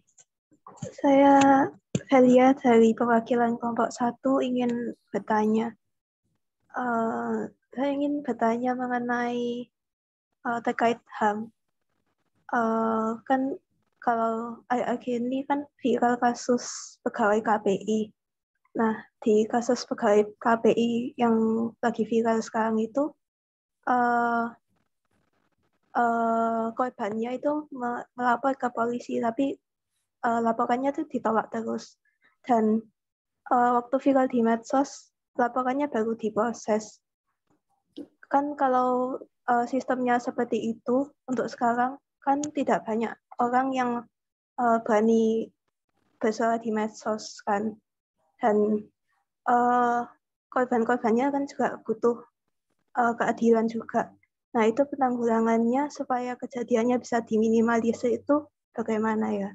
saya Velia dari perwakilan kelompok 1 ingin bertanya. Saya ingin bertanya mengenai terkait HAM. Kan kalau akhir-akhir ini kan viral kasus pegawai KPI. Nah, di kasus pegawai KPI yang lagi viral sekarang itu, korbannya itu melapor ke polisi, tapi laporannya itu ditolak terus. Dan waktu viral di medsos, laporannya baru diproses. Kan kalau sistemnya seperti itu, untuk sekarang kan tidak banyak orang yang berani bersuara di medsos kan. Dan korban-korbannya kan juga butuh keadilan juga. Nah, itu penanggulangannya supaya kejadiannya bisa diminimalisir itu bagaimana ya?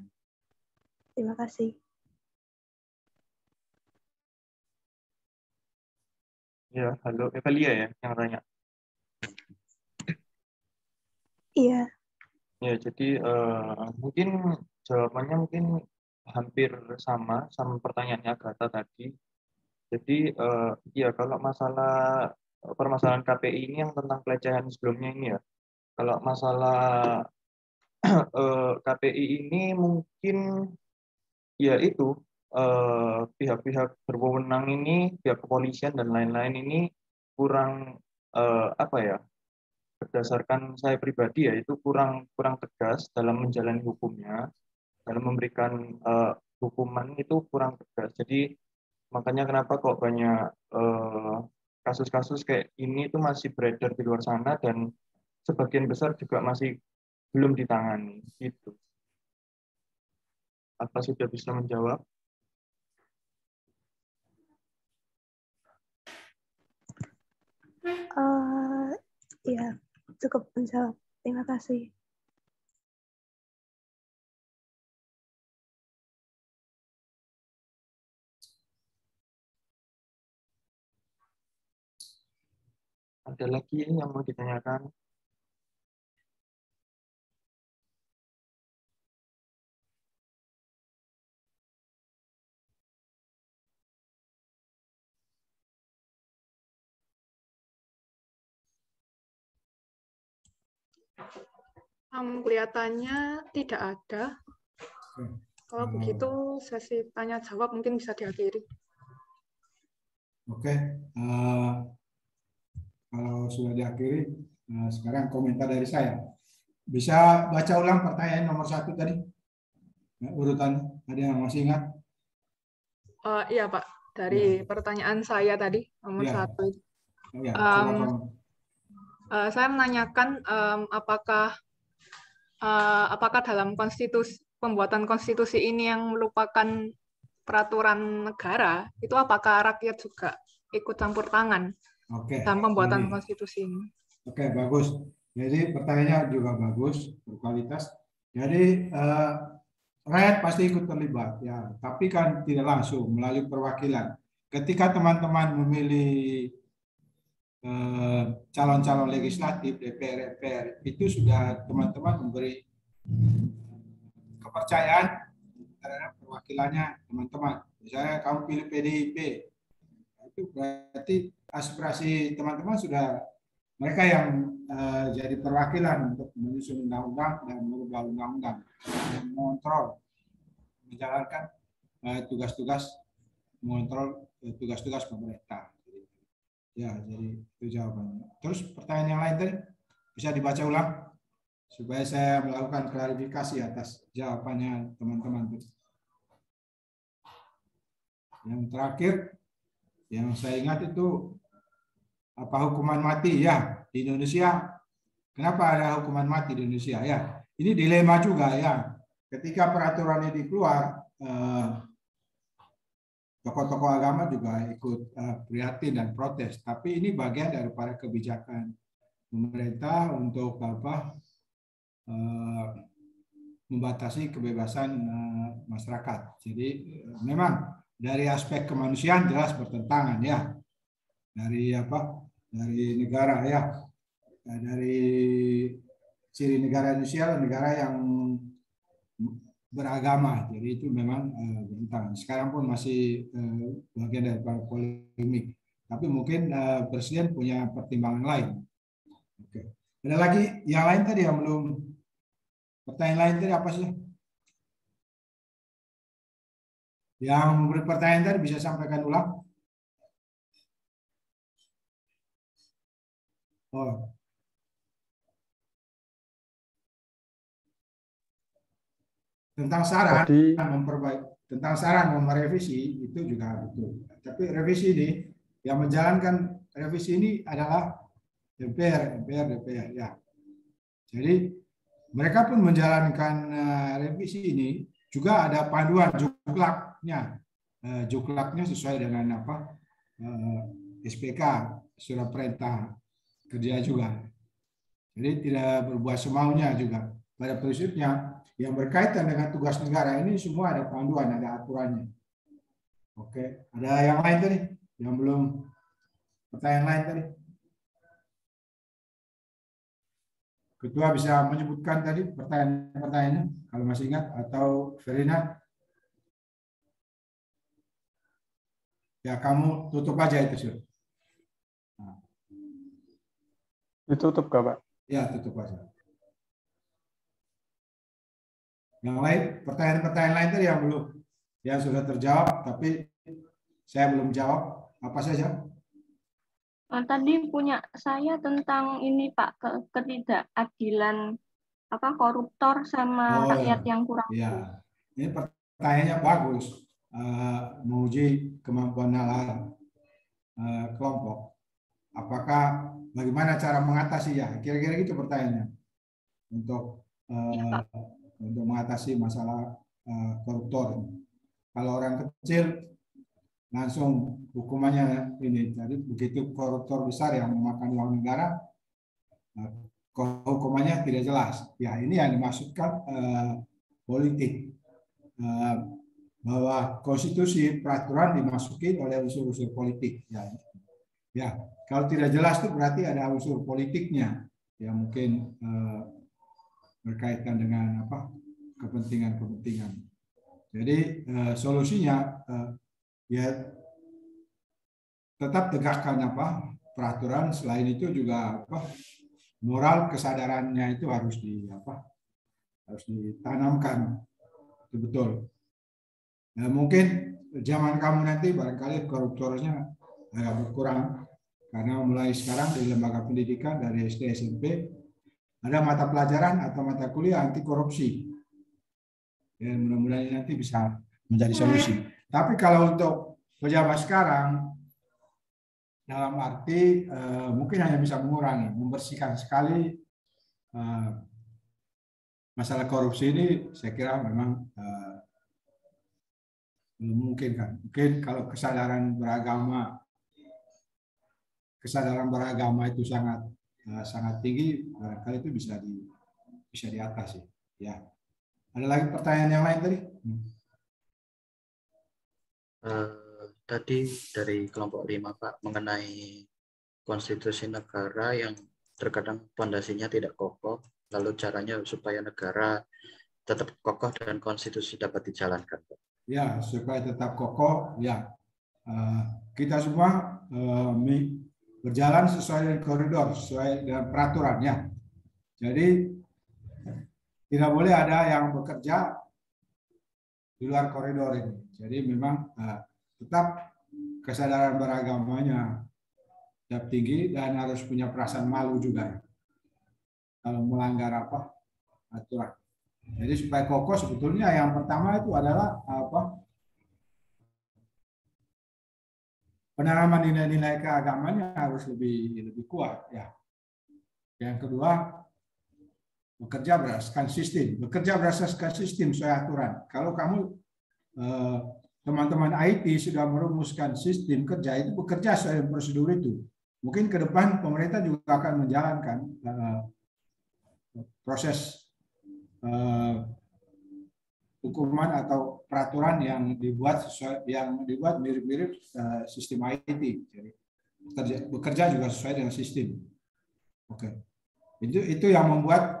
Terima kasih. Ya, halo, Evelia ya yang tanya. Iya. Ya, jadi mungkin jawabannya mungkin hampir sama pertanyaannya Agatha tadi. Jadi ya kalau masalah permasalahan KPI ini yang tentang pelecehan sebelumnya ini ya. Kalau masalah KPI ini mungkin ya itu pihak-pihak berwenang ini, pihak kepolisian dan lain-lain ini kurang apa ya? Berdasarkan saya pribadi ya itu kurang tegas dalam menjalani hukumnya, dalam memberikan hukuman itu kurang tegas. Jadi makanya kenapa kok banyak kasus-kasus kayak ini itu masih beredar di luar sana dan sebagian besar juga masih belum ditangani gitu. Apa sudah bisa menjawab? Ya, cukup menjawab. Terima kasih. Ada lagi yang mau ditanyakan? Kelihatannya tidak ada. Kalau begitu sesi tanya jawab mungkin bisa diakhiri. Oke, kalau sudah diakhiri, sekarang komentar dari saya. Bisa baca ulang pertanyaan nomor 1 tadi? Urutan, ada yang masih ingat? Iya Pak, dari pertanyaan saya tadi nomor 1. Ya, Saya menanyakan apakah dalam pembuatan konstitusi ini yang merupakan peraturan negara, itu apakah rakyat juga ikut campur tangan dalam pembuatan konstitusi ini? Oke, bagus. Jadi pertanyaannya juga bagus, berkualitas. Jadi rakyat pasti ikut terlibat, ya. Tapi kan tidak langsung melalui perwakilan. Ketika teman-teman memilih calon-calon legislatif, DPR, MPR, itu sudah teman-teman memberi kepercayaan terhadap perwakilannya teman-teman. Misalnya kamu pilih PDIP, itu berarti aspirasi teman-teman sudah mereka yang jadi perwakilan untuk menyusun undang-undang dan merubah undang-undang, dan mengontrol, menjalankan tugas-tugas, mengontrol tugas-tugas pemerintah. Ya, jadi itu jawabannya. Terus pertanyaan yang lain tadi bisa dibaca ulang supaya saya melakukan klarifikasi atas jawabannya teman-teman. Yang terakhir yang saya ingat itu apa hukuman mati ya di Indonesia? Kenapa ada hukuman mati di Indonesia ya? Ini dilema juga ya. Ketika peraturan ini keluar, tokoh-tokoh agama juga ikut prihatin dan protes. Tapi ini bagian daripada kebijakan pemerintah untuk membatasi kebebasan masyarakat. Jadi memang dari aspek kemanusiaan jelas bertentangan ya. Dari negara ya. Dari ciri negara Indonesia, negara yang beragama, jadi itu memang bertentangan. Sekarang pun masih bagian dari polemik. Tapi mungkin Presiden punya pertimbangan lain. Oke. Ada lagi yang lain tadi yang belum? Pertanyaan lain tadi apa sih? Yang memberi pertanyaan tadi bisa sampaikan ulang. Oh. Tentang saran merevisi itu juga betul. Tapi revisi ini yang menjalankan revisi ini adalah DPR ya. Jadi mereka pun menjalankan revisi ini juga ada panduan juklaknya sesuai dengan SPK, surat perintah kerja juga. Jadi tidak berbuat semaunya juga. Pada prinsipnya yang berkaitan dengan tugas negara ini semua ada panduan, ada aturannya. Oke, ada yang lain tadi? Yang belum pertanyaan lain tadi? Ketua bisa menyebutkan tadi pertanyaan-pertanyaannya kalau masih ingat, atau Verina? Ya, kamu tutup aja itu, Sur. Nah. Ditutup nggak, Pak? Ya, tutup aja. Yang lain, pertanyaan-pertanyaan lain tadi yang belum, yang sudah terjawab, tapi saya belum jawab. Apa saja? Tadi punya saya tentang ini Pak, ketidakadilan koruptor sama rakyat yang kurang. Ya, ini pertanyaannya bagus. Menguji kemampuan nalar kelompok. Apakah bagaimana cara mengatasi ya? Kira-kira gitu pertanyaannya. Untuk mengatasi masalah koruptor. Kalau orang kecil langsung hukumannya ini. Jadi begitu koruptor besar yang memakan uang negara, hukumannya tidak jelas. Ya, ini yang dimaksudkan politik. Bahwa konstitusi peraturan dimasuki oleh unsur-unsur politik. Ya, kalau tidak jelas itu berarti ada unsur politiknya yang mungkin berkaitan dengan kepentingan-kepentingan. Jadi solusinya ya tetap tegakkan peraturan. Selain itu juga moral kesadarannya itu harus ditanamkan betul. Nah, mungkin zaman kamu nanti barangkali koruptornya agak berkurang karena mulai sekarang di lembaga pendidikan dari SD SMP ada mata pelajaran atau mata kuliah anti korupsi. Dan mudah-mudahan nanti bisa menjadi solusi. Tapi kalau untuk pejabat sekarang, dalam arti mungkin hanya bisa mengurangi, membersihkan sekali masalah korupsi ini. Saya kira memang belum mungkin kan. Mungkin kalau kesadaran beragama itu sangat tinggi, barangkali itu bisa diatasi. Ya. Ada lagi pertanyaan yang lain tadi? Tadi dari kelompok 5 Pak, mengenai konstitusi negara yang terkadang fondasinya tidak kokoh, lalu caranya supaya negara tetap kokoh dan konstitusi dapat dijalankan Pak. Ya, supaya tetap kokoh, ya kita semua berjalan sesuai dengan koridor, sesuai dengan peraturan ya. Jadi tidak boleh ada yang bekerja di luar koridor ini. Jadi memang tetap kesadaran beragamanya tetap tinggi dan harus punya perasaan malu juga kalau melanggar aturan. Jadi supaya kokoh sebetulnya yang pertama itu adalah penanaman nilai-nilai keagamaan harus lebih kuat ya. Yang kedua, bekerja berdasarkan sistem sesuai aturan. Kalau kamu teman-teman IT sudah merumuskan sistem kerja, itu bekerja sesuai prosedur itu. Mungkin ke depan pemerintah juga akan menjalankan proses hukuman atau peraturan yang dibuat mirip-mirip sistem IT. Jadi bekerja juga sesuai dengan sistem. Oke. Itu yang membuat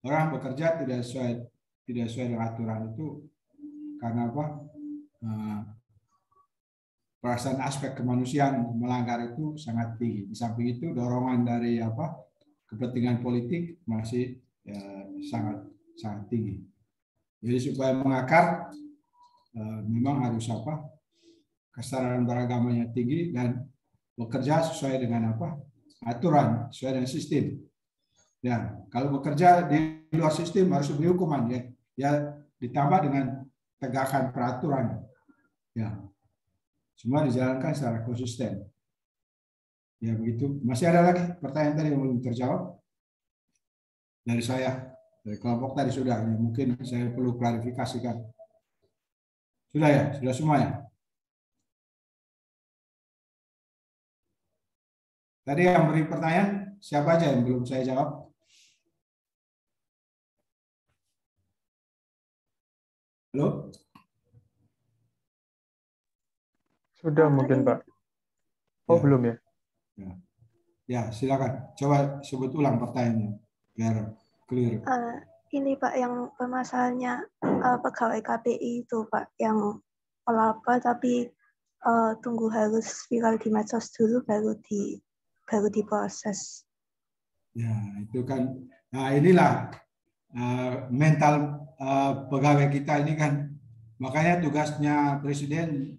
orang bekerja tidak sesuai dengan aturan itu karena perasaan aspek kemanusiaan melanggar itu sangat tinggi. Di samping itu dorongan dari kepentingan politik masih sangat tinggi. Jadi supaya mengakar memang harus kesadaran beragamanya tinggi dan bekerja sesuai dengan aturan, sesuai dengan sistem. Ya, kalau bekerja di luar sistem harus diberi hukuman ya. Ya ditambah dengan tegakkan peraturan. Ya. Semua dijalankan secara konsisten. Ya begitu. Masih ada lagi pertanyaan tadi yang belum terjawab? Dari saya, dari kelompok tadi sudah. Ya, mungkin saya perlu klarifikasikan. Sudah ya? Sudah semua ya? Tadi yang beri pertanyaan, siapa aja yang belum saya jawab? Halo? Sudah mungkin, Pak. Oh, belum ya? Ya, silakan. Coba sebut ulang pertanyaannya. biar clear. Ini Pak yang permasalahannya pegawai KPI itu Pak yang melapor tapi tunggu harus viral di medsos dulu baru diproses. Ya itu kan, nah inilah mental pegawai kita ini kan, makanya tugasnya Presiden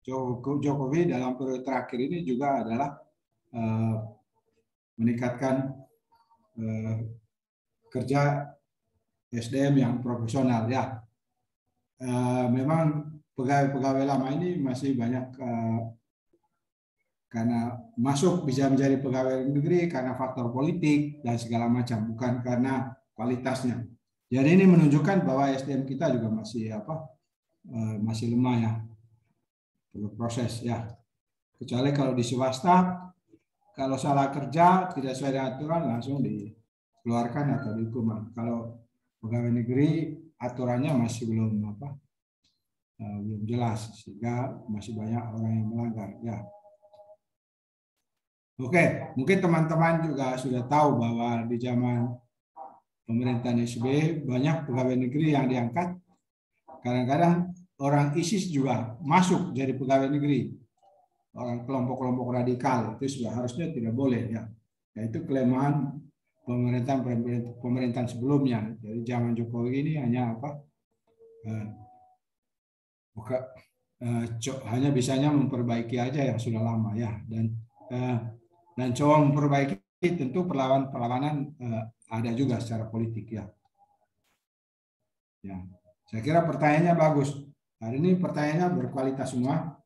Jokowi dalam periode terakhir ini juga adalah meningkatkan kerja SDM yang profesional ya. Memang pegawai-pegawai lama ini masih banyak karena masuk bisa menjadi pegawai negeri karena faktor politik dan segala macam, bukan karena kualitasnya. Jadi ini menunjukkan bahwa SDM kita juga masih lemah ya, perlu proses ya. Kecuali kalau di swasta, kalau salah kerja tidak sesuai dengan aturan langsung dikeluarkan atau dihukum. Kalau pegawai negeri aturannya masih belum jelas sehingga masih banyak orang yang melanggar ya. Oke, mungkin teman-teman juga sudah tahu bahwa di zaman pemerintahan SBY banyak pegawai negeri yang diangkat. Kadang-kadang orang ISIS juga masuk jadi pegawai negeri. Orang kelompok-kelompok radikal itu sudah harusnya tidak boleh ya. Itu kelemahan pemerintahan sebelumnya. Jadi zaman Jokowi ini hanya hanya bisanya memperbaiki aja yang sudah lama ya, dan coba memperbaiki tentu perlawanan ada juga secara politik ya. Ya, saya kira pertanyaannya bagus. Hari ini pertanyaannya berkualitas semua.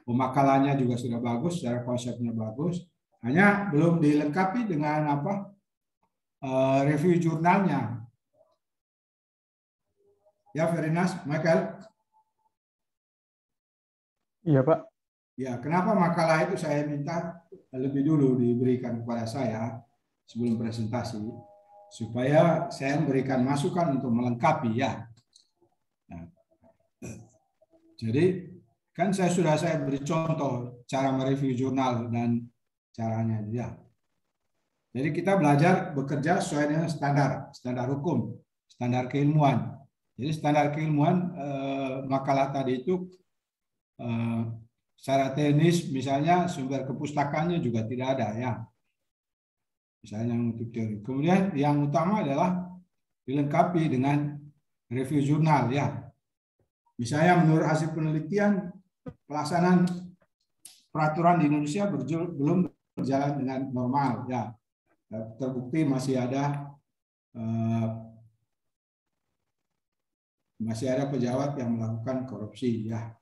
Pemakalannya juga sudah bagus, secara konsepnya bagus. Hanya belum dilengkapi dengan review jurnalnya. Ya, Ferinas, Michael. Iya, Pak. Ya, kenapa makalah itu saya minta lebih dulu diberikan kepada saya sebelum presentasi, supaya saya memberikan masukan untuk melengkapi ya. Nah, jadi kan saya beri contoh cara mereview jurnal dan caranya ya. Jadi kita belajar bekerja sesuai dengan standar hukum, standar keilmuan. Jadi standar keilmuan makalah tadi itu secara teknis misalnya sumber kepustakaannya juga tidak ada ya. Misalnya untuk teori. Kemudian yang utama adalah dilengkapi dengan review jurnal ya. Misalnya menurut hasil penelitian pelaksanaan peraturan di Indonesia belum berjalan dengan normal ya. Terbukti masih ada pejabat yang melakukan korupsi ya.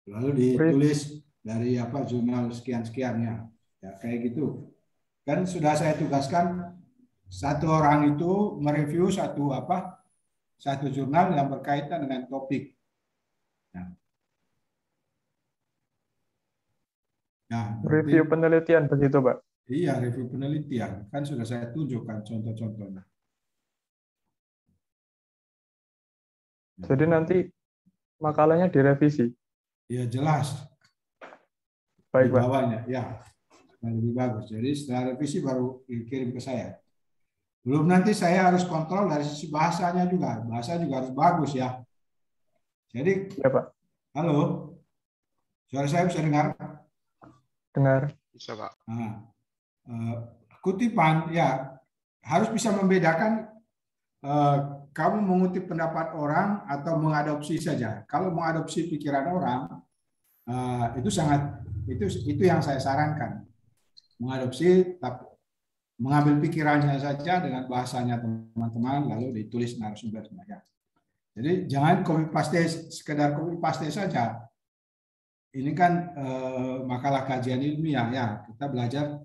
Lalu ditulis dari jurnal sekian-sekiannya ya, kayak gitu. Kan sudah saya tugaskan satu orang itu mereview satu jurnal yang berkaitan dengan topik. Nah, review penelitian begitu, Pak? Iya, review penelitian. Kan sudah saya tunjukkan contoh-contohnya. Jadi nanti makalahnya direvisi? Ya, jelas. Baik, Pak. Di bawahnya, ya. Lebih bagus. Jadi setelah revisi baru dikirim ke saya. Belum nanti saya harus kontrol dari sisi bahasanya juga. Bahasa juga harus bagus ya. Jadi, ya, Pak. Halo, suara saya bisa dengar? Dengar. Bisa, Pak. Nah, kutipan ya harus bisa membedakan kamu mengutip pendapat orang atau mengadopsi saja. Kalau mengadopsi pikiran orang itu yang saya sarankan. Mengadopsi, mengambil pikirannya saja dengan bahasanya teman-teman, lalu ditulis narasumbernya. Jadi jangan copy paste, sekedar copy paste saja. Ini kan makalah kajian ilmiah ya, kita belajar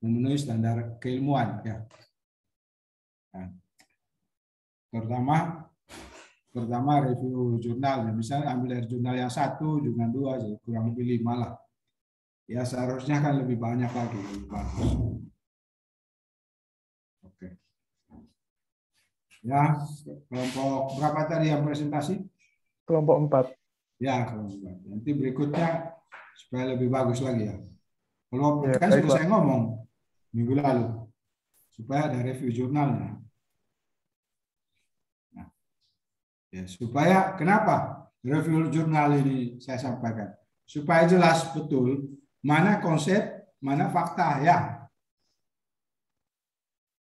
memenuhi standar keilmuan ya. Nah, pertama review jurnal, misalnya ambil dari jurnal yang 1, jurnal 2, jadi kurang lebih 5 lah. Ya seharusnya kan lebih banyak lagi. Oke. Ya, kelompok berapa tadi yang presentasi? Kelompok 4. Ya, kelompok 4. Nanti berikutnya supaya lebih bagus lagi ya. Kalau ya, kan sudah saya ngomong, minggu lalu, supaya ada review jurnalnya. Nah, ya, supaya kenapa review jurnal ini saya sampaikan? Supaya jelas betul mana konsep, mana fakta ya.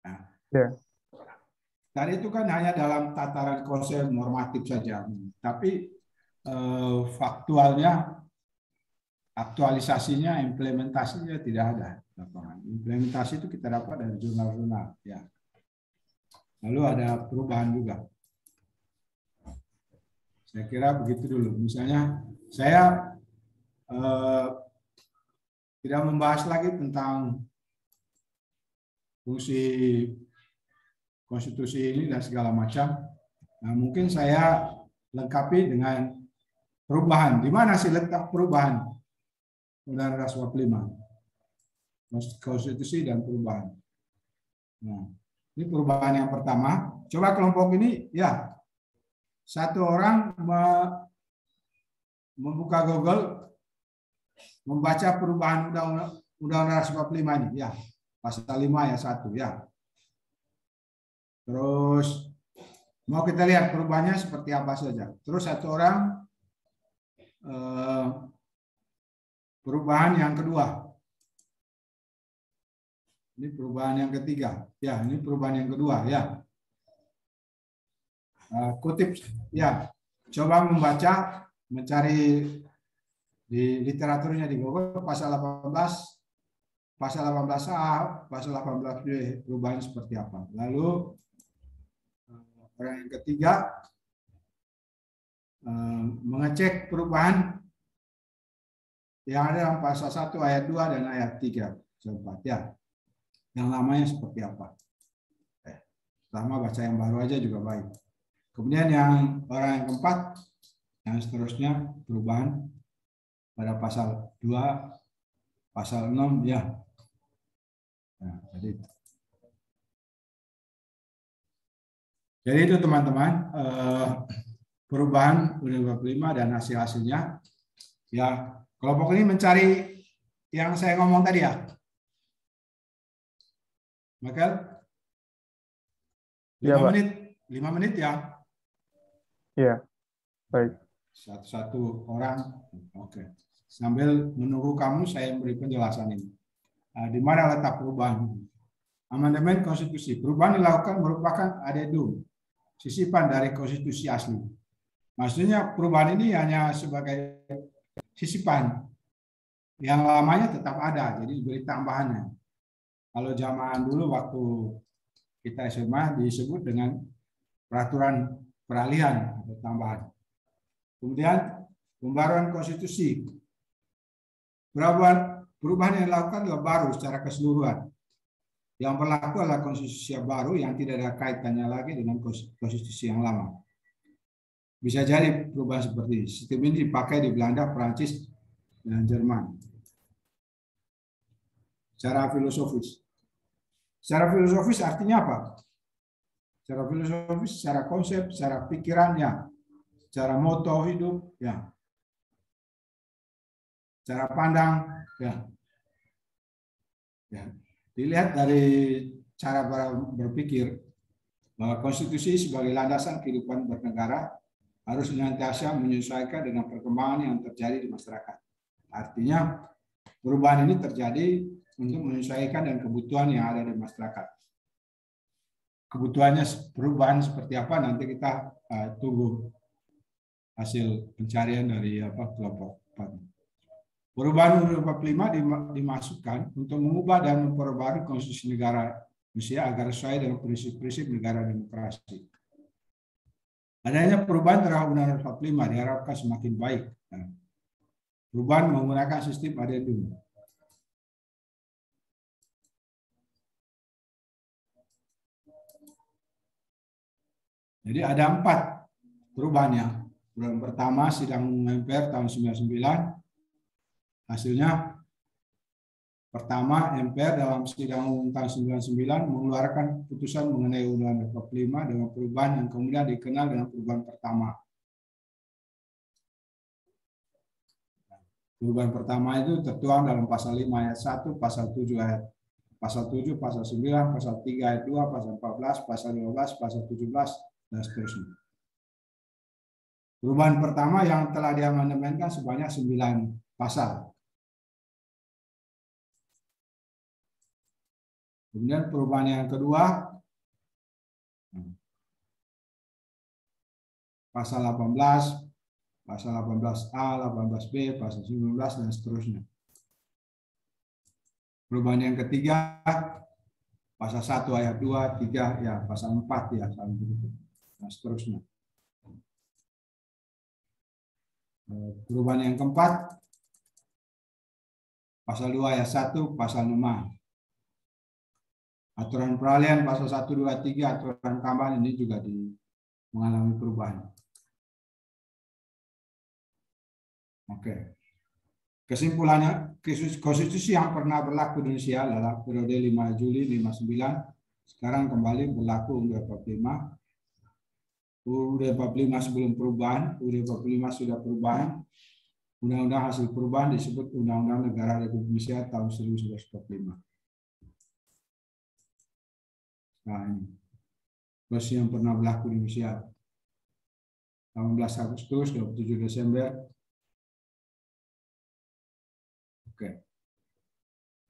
Nah, tadi itu kan hanya dalam tataran konsep normatif saja, tapi faktualnya, aktualisasinya, implementasinya tidak ada. Implementasi itu kita dapat dari jurnal-jurnal. Ya. Lalu ada perubahan juga. Saya kira begitu dulu. Misalnya saya tidak membahas lagi tentang fungsi konstitusi ini dan segala macam. Nah, mungkin saya lengkapi dengan perubahan. Di mana sih letak perubahan? Undang-Undang 45. Konstitusi dan perubahan. Nah, ini perubahan yang pertama. Coba kelompok ini, ya, satu orang membuka Google, membaca perubahan Undang-Undang 45 ini, ya, pasal 5 ayat 1, ya. Terus mau kita lihat perubahannya seperti apa saja. Terus satu orang perubahan yang kedua. Ini perubahan yang ketiga. Ya, ini perubahan yang kedua, ya. Kutip, ya. Coba membaca, mencari di literaturnya di Google pasal 18, pasal 18A, pasal 18B, perubahan seperti apa. Lalu orang yang ketiga mengecek perubahan yang ada dalam pasal 1 ayat 2 dan ayat 3. Coba, ya. Yang lamanya seperti apa. Pertama baca yang baru aja juga baik. Kemudian yang orang yang keempat, yang seterusnya perubahan pada pasal 2, pasal 6, ya. Nah, jadi itu teman-teman, perubahan Undang-Undang 45 dan hasil-hasilnya. Ya, kelompok ini mencari yang saya ngomong tadi, ya. Michael? 5 menit ya? Iya, baik. Satu-satu orang, oke. Sambil menunggu kamu, saya beri penjelasan ini. Di mana letak perubahan? Amandemen konstitusi. Perubahan dilakukan merupakan adendum, sisipan dari konstitusi asli. Maksudnya perubahan ini hanya sebagai sisipan. Yang lamanya tetap ada, jadi diberi tambahannya. Kalau zaman dulu waktu kita SMA disebut dengan peraturan peralihan atau tambahan. Kemudian pembaruan konstitusi. Perubahan yang dilakukan adalah baru secara keseluruhan. Yang berlaku adalah konstitusi yang baru yang tidak ada kaitannya lagi dengan konstitusi yang lama. Bisa jadi perubahan seperti ini. Sistem ini dipakai di Belanda, Prancis, dan Jerman. Secara filosofis. Secara filosofis artinya apa? Secara filosofis, secara konsep, secara pikirannya, secara moto hidup, ya. Cara pandang, ya. Ya. Dilihat dari cara berpikir bahwa konstitusi sebagai landasan kehidupan bernegara harus senantiasa menyesuaikan dengan perkembangan yang terjadi di masyarakat. Artinya perubahan ini terjadi untuk menyesuaikan dengan kebutuhan yang ada di masyarakat. Kebutuhannya perubahan seperti apa nanti kita tunggu hasil pencarian dari kelompok 4. Perubahan Undang-Undang 45 dimasukkan untuk mengubah dan memperbarui konstitusi negara Indonesia agar sesuai dengan prinsip-prinsip negara demokrasi. Adanya perubahan terhadap Undang-Undang 45 diharapkan semakin baik. Perubahan menggunakan sistem adendum. Jadi ada 4 perubahannya. Perubahan pertama sidang MPR tahun 99. Hasilnya pertama MPR dalam sidang umum tahun 99 mengeluarkan putusan mengenai Undang-Undang 45 dengan perubahan yang kemudian dikenal dengan perubahan pertama. Perubahan pertama itu tertuang dalam pasal 5 ayat 1, pasal 7 ayat pasal 7, pasal 9, pasal 3 ayat 2, pasal 14, pasal 15, pasal 17, dan seterusnya. Perubahan pertama yang telah diamandemenkan sebanyak 9 pasal. Kemudian perubahan yang kedua, pasal 18, pasal 18A, 18B, pasal 19, dan seterusnya. Perubahan yang ketiga, pasal 1 ayat 2, 3, ya pasal 4 ya, dan seterusnya. Perubahan yang keempat, pasal 2 ayat 1, pasal 5. Aturan peralihan pasal 1, 2, 3, aturan tambahan ini juga mengalami perubahan. Oke. Kesimpulannya, konstitusi yang pernah berlaku di Indonesia adalah periode 5 Juli 59, sekarang kembali berlaku UUD 45. UUD 45 sebelum perubahan, UUD 45 sudah perubahan. Undang-undang hasil perubahan disebut Undang-Undang Negara Republik Indonesia tahun 1945. Nah, ini konstitusi yang pernah berlaku di Indonesia 18 Agustus, 27 Desember. Oke.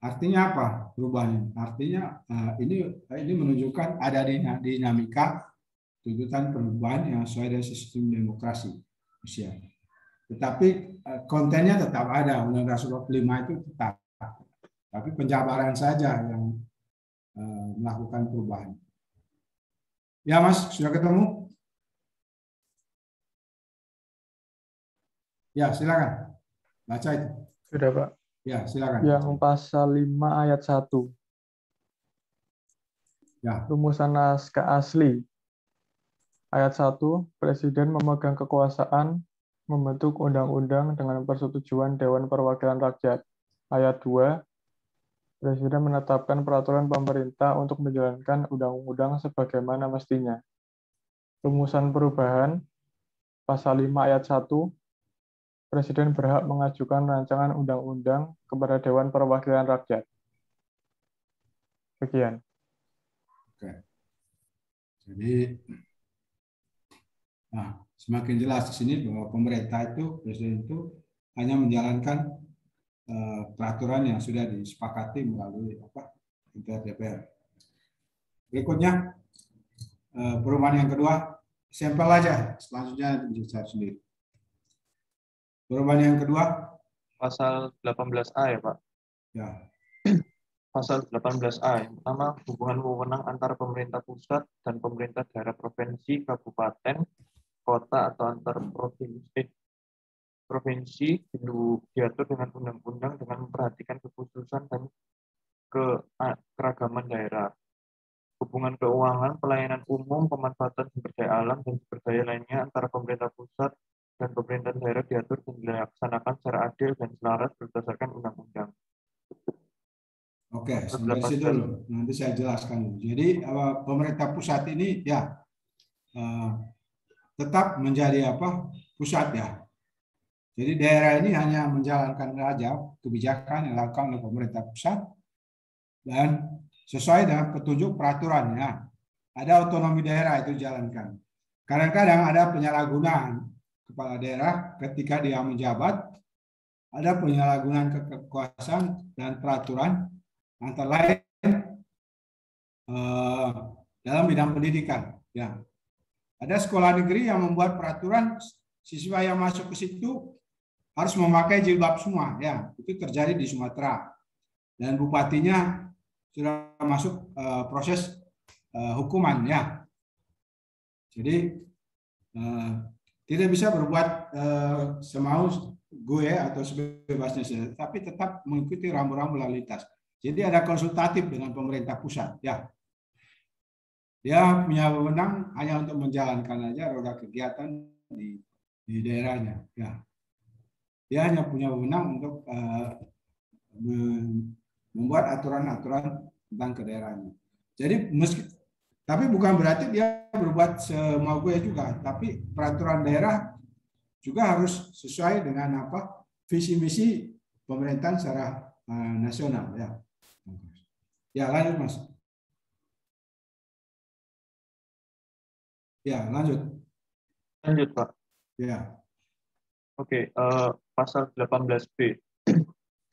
Artinya apa perubahan? Artinya ini menunjukkan ada dinamika tuntutan perubahan yang sesuai dengan sistem demokrasi Indonesia. Tetapi kontennya tetap ada, Undang-Undang 45 itu tetap. Tapi penjabaran saja yang melakukan perubahan. Ya Mas, sudah ketemu? Ya, silakan. Baca itu. Sudah Pak. Ya, silakan. Yang pasal 5 ayat 1. Ya. Rumusan naskah asli. Ayat 1, Presiden memegang kekuasaan membentuk undang-undang dengan persetujuan Dewan Perwakilan Rakyat. Ayat 2, Presiden menetapkan peraturan pemerintah untuk menjalankan undang-undang sebagaimana mestinya. Rumusan perubahan, pasal 5 ayat 1, Presiden berhak mengajukan rancangan undang-undang kepada Dewan Perwakilan Rakyat. Sekian. Oke. Jadi, semakin jelas di sini bahwa pemerintah itu, Presiden itu hanya menjalankan peraturan yang sudah disepakati melalui DPR. Berikutnya perubahan yang kedua, sampel aja, selanjutnya bisa sendiri. Perubahan yang kedua, pasal 18A ya Pak. Ya. Pasal 18A yang pertama, hubungan wewenang antara pemerintah pusat dan pemerintah daerah provinsi, kabupaten, kota atau antar provinsi diatur dengan undang-undang dengan memperhatikan kekhususan dan keragaman daerah. Hubungan keuangan, pelayanan umum, pemanfaatan sumber daya alam dan sumber daya lainnya antara pemerintah pusat dan pemerintah daerah diatur dan dilaksanakan secara adil dan selaras berdasarkan undang-undang. Oke, sampai situ dulu. Nanti saya jelaskan. Jadi pemerintah pusat ini ya tetap menjadi pusat ya. Jadi daerah ini hanya menjalankan saja kebijakan yang dilakukan oleh pemerintah pusat dan sesuai dengan petunjuk peraturannya. Ada otonomi daerah itu dijalankan. Kadang-kadang ada penyalahgunaan kepala daerah ketika dia menjabat, ada penyalahgunaan kekuasaan dan peraturan antara lain dalam bidang pendidikan. Ya. Ada sekolah negeri yang membuat peraturan siswa yang masuk ke situ harus memakai jilbab semua. Ya, itu terjadi di Sumatera. Dan bupatinya sudah masuk proses hukuman. Ya. Jadi tidak bisa berbuat semau gue atau sebebasnya saja, tapi tetap mengikuti rambu-rambu lalu lintas. Jadi ada konsultatif dengan pemerintah pusat. Ya. Dia punya wewenang hanya untuk menjalankan aja roda kegiatan di daerahnya. Ya. Dia hanya punya wewenang untuk membuat aturan-aturan tentang ke daerahnya. Jadi tapi bukan berarti dia berbuat semau gue juga, tapi peraturan daerah juga harus sesuai dengan visi misi pemerintahan secara nasional ya. Ya, lanjut Mas. Ya, lanjut. Lanjut, Pak. Ya. Oke, pasal 18B.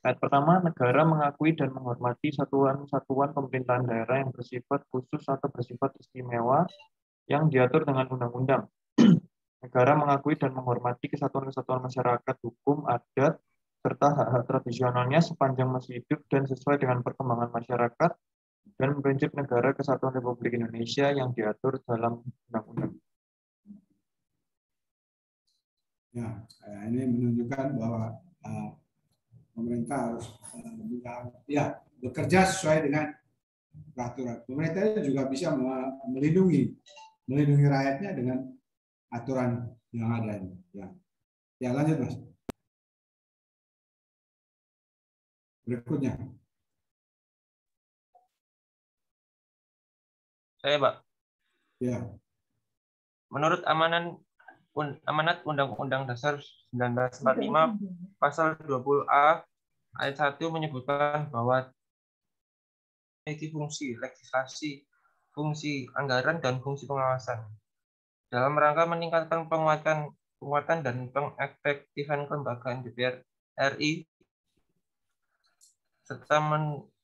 Ayat pertama, negara mengakui dan menghormati satuan-satuan pemerintahan daerah yang bersifat khusus atau bersifat istimewa yang diatur dengan undang-undang. Negara mengakui dan menghormati kesatuan-kesatuan masyarakat, hukum, adat, serta hak-hak tradisionalnya sepanjang masih hidup dan sesuai dengan perkembangan masyarakat dan prinsip negara kesatuan Republik Indonesia yang diatur dalam undang-undang. Ya, ini menunjukkan bahwa pemerintah harus bekerja sesuai dengan peraturan. Pemerintah juga bisa melindungi rakyatnya dengan aturan yang ada ini. Ya, lanjut Mas. Berikutnya. Saya, Pak. Ya. Menurut Amanat Undang-Undang Dasar 1945 Pasal 20A ayat 1 menyebutkan bahwa memiliki fungsi legislasi, fungsi anggaran, dan fungsi pengawasan. Dalam rangka meningkatkan penguatan dan pengefektifan kelembagaan DPR RI serta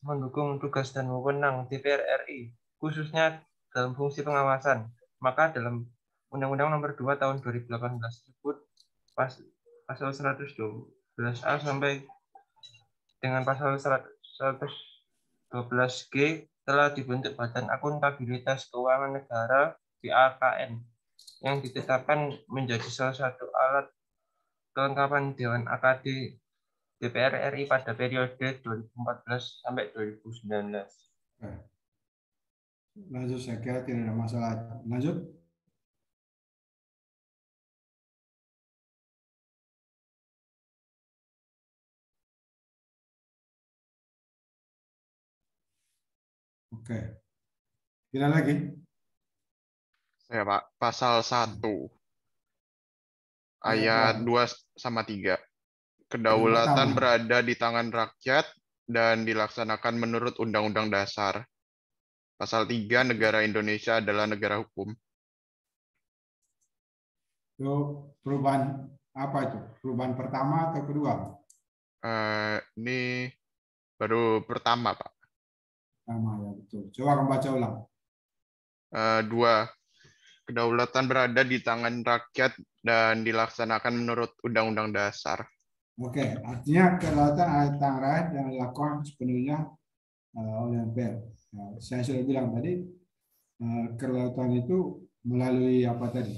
mendukung tugas dan wewenang DPR RI, khususnya dalam fungsi pengawasan, maka dalam Undang-Undang Nomor 2 Tahun 2018 tersebut pasal 112A sampai dengan pasal 112G telah dibentuk Badan Akuntabilitas Keuangan Negara BAKN yang ditetapkan menjadi salah satu alat kelengkapan Dewan AKD DPR RI pada periode 2014 sampai 2019. Lanjut, saya kira tidak ada masalah. Lanjut. Oke. Tidak lagi? Saya Pak, pasal 1. Ayat 2-3. Kedaulatan berada di tangan rakyat dan dilaksanakan menurut Undang-Undang Dasar. Pasal 3, negara Indonesia adalah negara hukum. Itu perubahan apa itu? Perubahan pertama atau kedua? Ini baru pertama, Pak. Pertama, ya betul. Coba kamu baca ulang. 2. Kedaulatan berada di tangan rakyat dan dilaksanakan menurut Undang-Undang Dasar. Oke, artinya kedaulatan ada di tangan rakyat yang dilakukan sepenuhnya oleh MPR. Saya sudah bilang tadi, kedaulatan itu melalui apa tadi?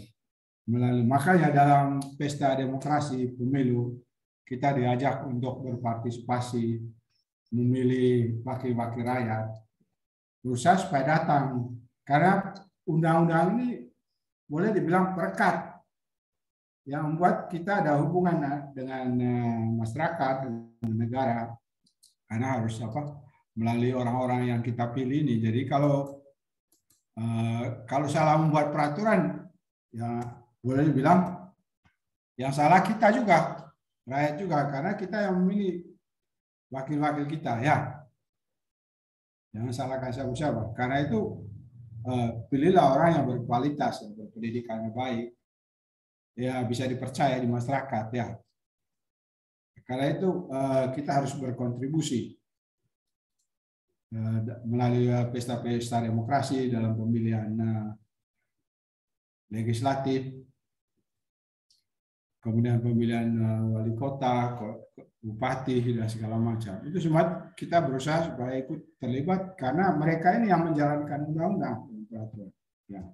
Makanya dalam pesta demokrasi pemilu kita diajak untuk berpartisipasi, memilih wakil-wakil rakyat, berusaha supaya datang. Karena undang-undang ini boleh dibilang perekat yang membuat kita ada hubungan dengan masyarakat, dengan negara, karena harus melalui orang-orang yang kita pilih ini. Jadi kalau salah membuat peraturan, ya boleh dibilang yang salah kita juga, rakyat juga, karena kita yang memilih wakil-wakil kita, ya. Jangan salahkan siapa-siapa. Karena itu pilihlah orang yang berkualitas, yang berpendidikan yang baik, ya bisa dipercaya di masyarakat, ya. Karena itu kita harus berkontribusi melalui pesta-pesta demokrasi dalam pemilihan legislatif, kemudian pemilihan wali kota, bupati, dan segala macam. Itu semua kita berusaha supaya ikut terlibat karena mereka ini yang menjalankan undang-undang. Ya.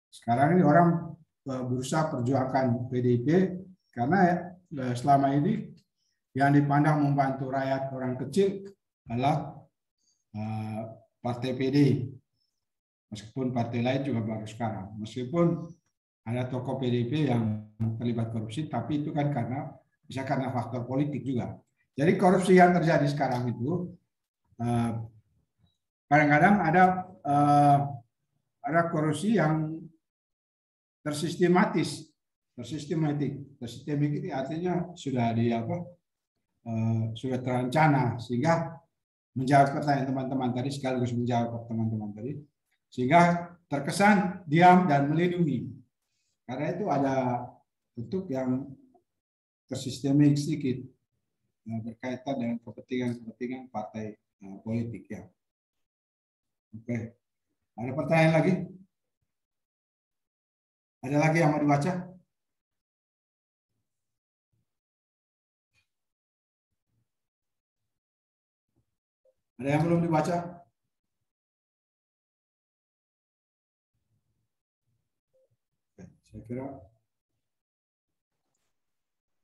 Sekarang ini orang berusaha perjuangkan PDIP karena selama ini yang dipandang membantu rakyat orang kecil adalah partai PD. Meskipun partai lain juga baru sekarang. Meskipun ada tokoh PDIP yang terlibat korupsi, tapi itu kan bisa karena faktor politik juga. Jadi korupsi yang terjadi sekarang itu kadang-kadang ada korupsi yang tersistematik. Tersistemik itu artinya sudah sudah terancana, sehingga menjawab pertanyaan teman-teman tadi, sekaligus menjawab teman-teman tadi, sehingga terkesan diam dan melindungi. Karena itu ada bentuk yang tersistemik sedikit berkaitan dengan kepentingan partai politik ya. Oke, ada pertanyaan lagi? Ada lagi yang mau dibaca? Ada yang belum dibaca? Oke, saya kira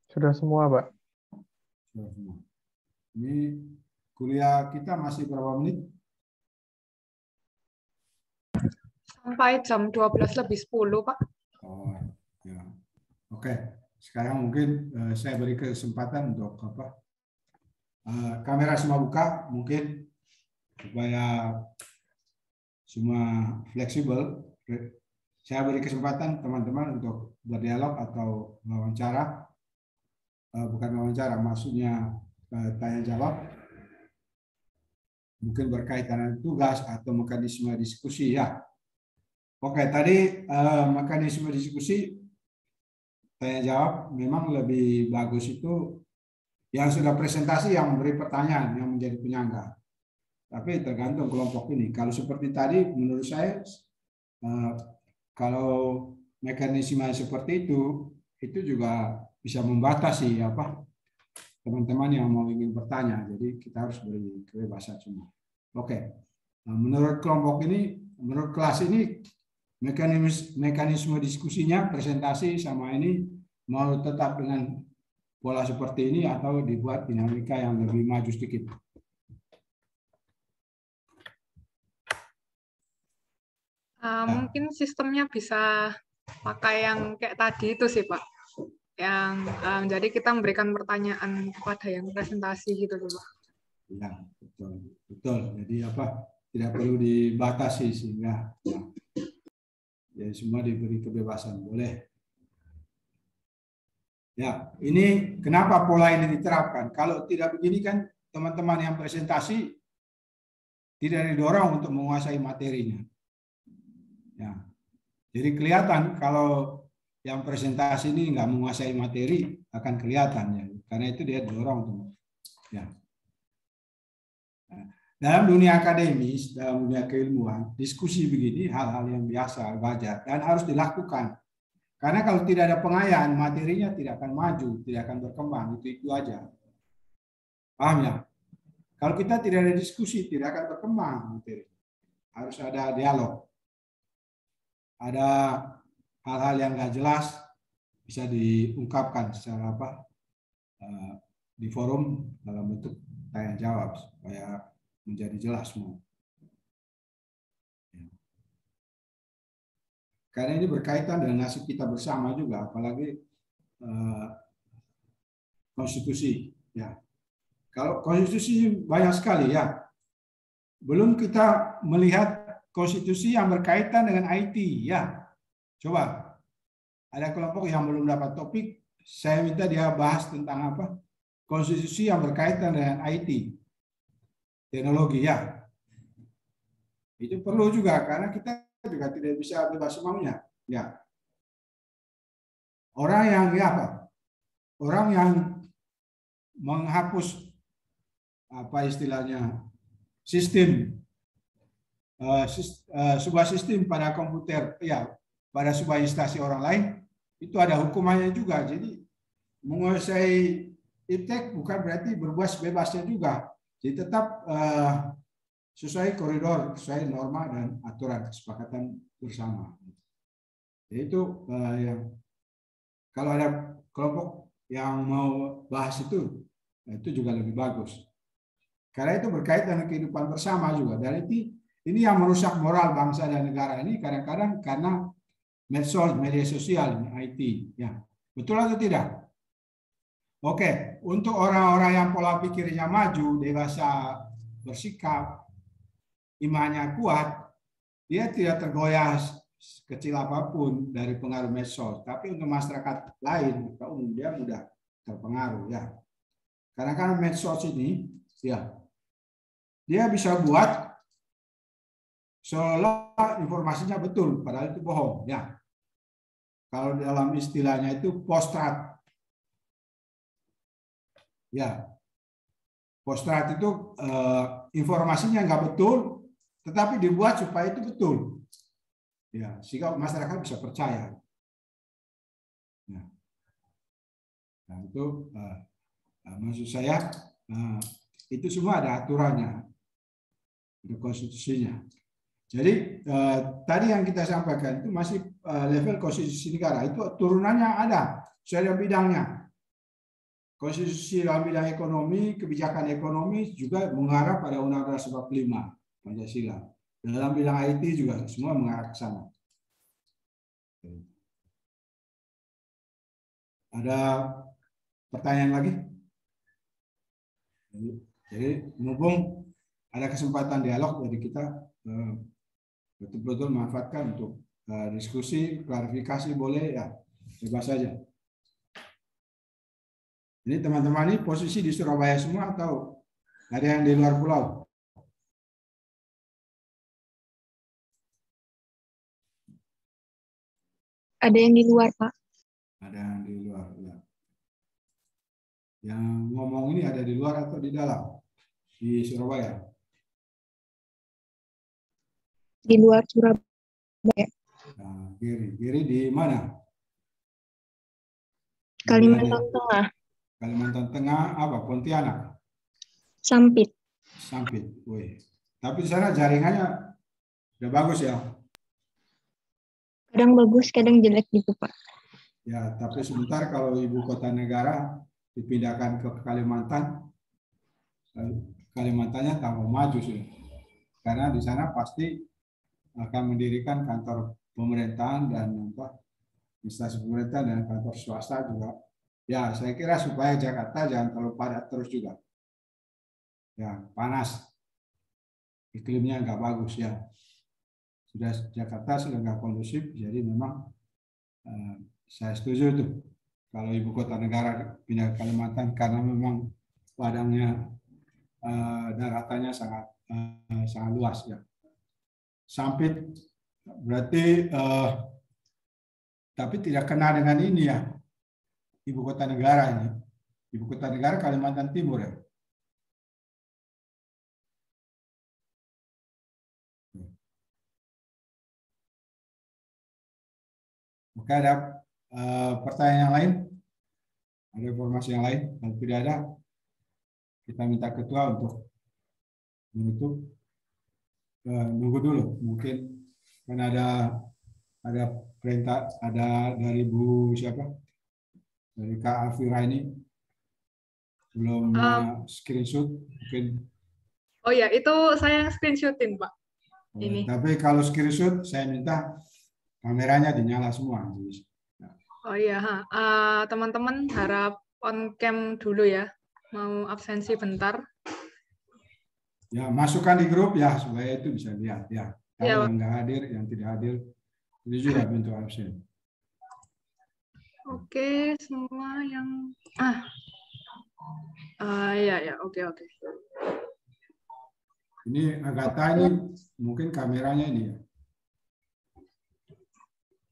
sudah semua, Pak. sudah semua. Ini kuliah kita masih berapa menit? Sampai jam 12:10, Pak. Oh, ya. Oke, sekarang mungkin saya beri kesempatan untuk kamera semua buka, mungkin supaya semua fleksibel. Saya beri kesempatan teman-teman untuk berdialog atau wawancara, bukan wawancara, maksudnya tanya jawab, mungkin berkaitan dengan tugas atau mekanisme diskusi ya. Oke, tadi mekanisme diskusi tanya jawab memang lebih bagus itu yang sudah presentasi yang memberi pertanyaan yang menjadi penyangga. Tapi tergantung kelompok ini. Kalau seperti tadi menurut saya kalau mekanisme seperti itu juga bisa membatasi teman-teman yang mau ingin bertanya. Jadi kita harus beri kebebasan semua. Oke. Menurut kelompok ini, menurut kelas ini mekanisme diskusinya, presentasi sama ini mau tetap dengan pola seperti ini atau dibuat dinamika yang lebih maju sedikit? Mungkin sistemnya bisa pakai yang kayak tadi itu sih, Pak. Yang jadi kita memberikan pertanyaan kepada yang presentasi gitu loh, Pak. Ya, betul. Jadi tidak perlu dibatasi sehingga ya semua diberi kebebasan, boleh. Ya, ini kenapa pola ini diterapkan? Kalau tidak begini kan teman-teman yang presentasi tidak didorong untuk menguasai materinya. Ya, jadi kelihatan kalau yang presentasi ini nggak menguasai materi akan kelihatan ya, karena itu dia didorong untuk ya. Dalam dunia akademis, dalam dunia keilmuan, diskusi begini hal-hal yang biasa, wajar, dan harus dilakukan. Karena kalau tidak ada pengayaan, materinya tidak akan maju, tidak akan berkembang, itu aja. Paham ya? Kalau kita tidak ada diskusi, tidak akan berkembang materi. Harus ada dialog. Ada hal-hal yang nggak jelas, bisa diungkapkan secara di forum dalam bentuk tanya jawab, supaya menjadi jelas semua. Karena ini berkaitan dengan nasib kita bersama juga, apalagi konstitusi. Ya, kalau konstitusi banyak sekali ya. Belum kita melihat konstitusi yang berkaitan dengan IT ya. Coba ada kelompok yang belum dapat topik, saya minta dia bahas tentang konstitusi yang berkaitan dengan IT. Teknologi ya, itu perlu juga karena kita juga tidak bisa bebas maunya. Ya, orang yang orang yang menghapus istilahnya sistem sebuah sistem pada komputer ya, pada sebuah instansi orang lain itu ada hukumannya juga. Jadi menguasai iptek bukan berarti berbuat sebebasnya juga. Jadi tetap sesuai koridor, sesuai norma dan aturan kesepakatan bersama. Yaitu yang kalau ada kelompok yang mau bahas itu juga lebih bagus. Karena itu berkaitan dengan kehidupan bersama juga. Dan ini yang merusak moral bangsa dan negara ini kadang-kadang karena medsos, media sosial, IT. Ya, betul atau tidak? Oke, untuk orang-orang yang pola pikirnya maju, dewasa, bersikap, imannya kuat, dia tidak tergoyah kecil apapun dari pengaruh medsos. Tapi untuk masyarakat lain, umum dia mudah terpengaruh ya. Karena kan medsos ini, ya, dia bisa buat seolah informasinya betul, padahal itu bohong. Ya, kalau dalam istilahnya itu postrat. Ya, postrat itu informasinya nggak betul, tetapi dibuat supaya itu betul. Ya, sehingga masyarakat bisa percaya. Ya. Nah, itu maksud saya itu semua ada aturannya, ada konstitusinya. Jadi tadi yang kita sampaikan itu masih level konstitusi negara, itu turunannya ada sesuai bidangnya. Konstitusi dalam bidang ekonomi, kebijakan ekonomi juga mengarah pada Undang-Undang 45 Pancasila. Dalam bidang IT juga semua mengarah ke sana. Ada pertanyaan lagi? Jadi mumpung ada kesempatan dialog dari kita, betul-betul manfaatkan untuk diskusi, klarifikasi boleh ya, bebas saja. Ini teman-teman ini posisi di Surabaya semua atau ada yang di luar pulau? Ada yang di luar, Pak. Ada yang di luar, ya. Yang ngomong ini ada di luar atau di dalam? Di Surabaya? Di luar Surabaya. Nah, Giri di mana? Kalimantan Tengah. Kalimantan Tengah apa? Pontianak? Sampit. Sampit. Wih. Tapi di sana jaringannya udah bagus ya? Kadang bagus, kadang jelek gitu, Pak. Ya, tapi sebentar kalau ibu kota negara dipindahkan ke Kalimantan, Kalimantannya tambah maju sih. Karena di sana pasti akan mendirikan kantor pemerintahan dan instansi pemerintahan dan kantor swasta juga. Ya, saya kira supaya Jakarta jangan terlalu padat terus juga. Ya, panas. Iklimnya nggak bagus ya. Sudah Jakarta sudah nggak kondusif, jadi memang saya setuju tuh kalau ibu kota negara pindah ke Kalimantan karena memang padangnya daratannya sangat luas ya. Sampit berarti tapi tidak kena dengan ini ya, ibu kota negara ini. Ibu kota negara Kalimantan Timur ya. Oke, ada pertanyaan yang lain? Ada informasi yang lain? Kalau tidak ada, kita minta ketua untuk menutup. Nunggu dulu, mungkin kan ada perintah, ada dari Bu siapa? Dari Kak Alfira ini belum screenshot mungkin. Oh ya, itu saya screenshotin, Pak. Ini. Tapi kalau screenshot saya minta kameranya dinyala semua. Oh iya, teman-teman harap on cam dulu ya. Mau absensi bentar. Ya, masukkan di grup ya supaya itu bisa lihat ya. Kalau yang nggak hadir, yang tidak hadir, itu juga bentuk absen. Oke, semua yang ya, oke. Ini Agatha ini mungkin kameranya ini ya.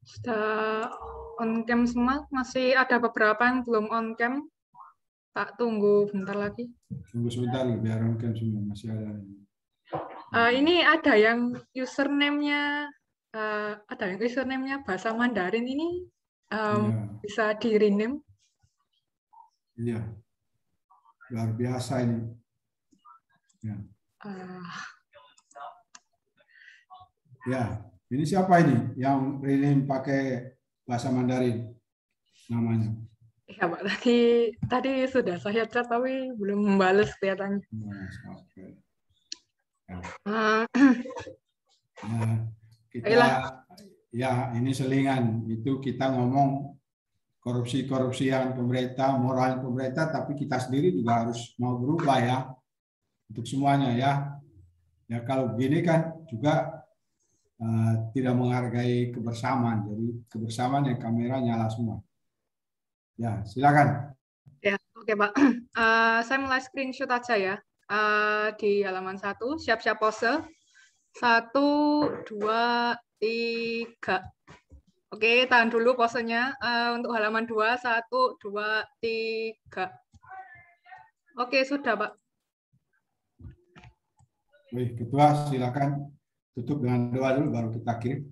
Sudah on cam semua, masih ada beberapa yang belum on cam. Tak tunggu bentar lagi. Tunggu sebentar biar on cam semua, masih ada. Ini ada yang username-nya bahasa Mandarin ini bisa di rename. Iya. Luar biasa ini. Ya. Ya, ini siapa ini yang rename pakai bahasa Mandarin namanya? Ya Pak, tadi sudah saya chat tapi belum membalas kelihatannya. Ya, ini selingan itu kita ngomong korupsi-korupsian pemerintah, moral pemerintah, tapi kita sendiri juga harus mau berubah ya untuk semuanya ya. Ya kalau begini kan juga tidak menghargai kebersamaan, jadi kebersamaan yang kamera nyala semua. Ya, silakan. Ya, oke Pak. Saya mulai screenshot aja ya. di halaman 1, siap-siap pose. 1, 2, 3. Oke, tahan dulu posenya. Untuk halaman 2, 1, 2, 3. Oke, sudah, Pak. Baik, Ketua silakan tutup dengan doa dulu baru kita kirim.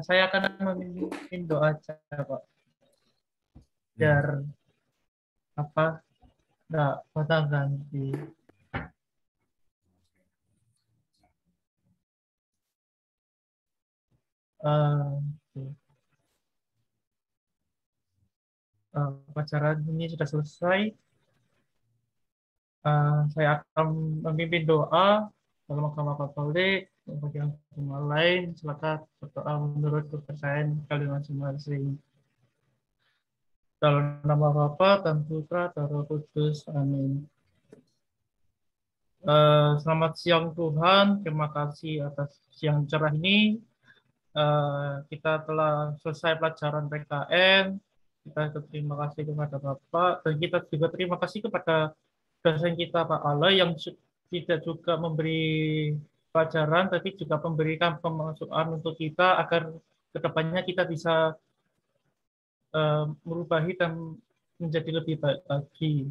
Saya akan memimpin doa aja, Pak. Biar apa? Enggak patah ganti. Upacara ini sudah selesai. Saya akan memimpin doa dalam Mahkamah Katolik. Bagi yang lain, silakan berdoa menurut kepercayaan kalian masing-masing. Dalam nama Bapa dan Putra dan Roh Kudus. Amin. Selamat siang Tuhan. Terima kasih atas siang cerah ini. Kita telah selesai pelajaran PKN. Kita berterima kasih kepada Bapak dan kita juga terima kasih kepada dosen kita Pak Ale yang tidak juga memberi pelajaran tapi juga memberikan pemasukan untuk kita agar kedepannya kita bisa merubahi dan menjadi lebih baik lagi.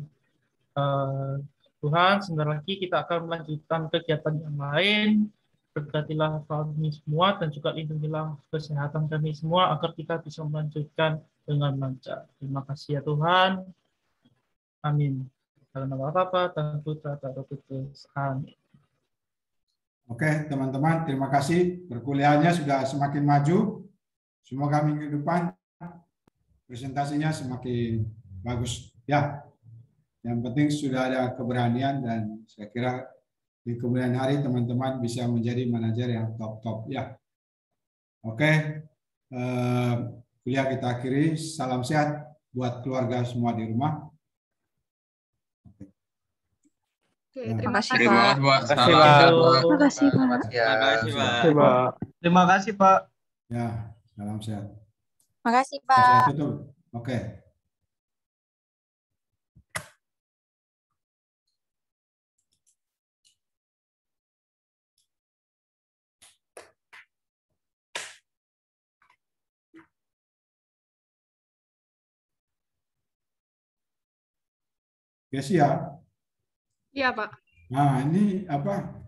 Tuhan, sebentar lagi kita akan melanjutkan kegiatan yang lain. Berkatilah kami semua dan juga lindungilah kesehatan kami semua agar kita bisa melanjutkan dengan lancar. Terima kasih ya Tuhan. Amin. Dalam nama Bapa dan Putra dan Roh Kudus. Amin. Oke, teman-teman, terima kasih. Perkuliahannya sudah semakin maju. Semoga minggu depan presentasinya semakin bagus. Ya, yang penting sudah ada keberanian dan saya kira di kemudian hari teman-teman bisa menjadi manajer yang top-top. Ya, oke. Kuliah kita akhiri. Salam sehat buat keluarga semua di rumah. Terima kasih, Pak. Terima kasih, Pak. Terima kasih, Pak. Ya, salam sehat. Terima kasih, Oke, saya Pak. tutup. Oke. Ya, siap. Iya, Pak. Nah, ini apa?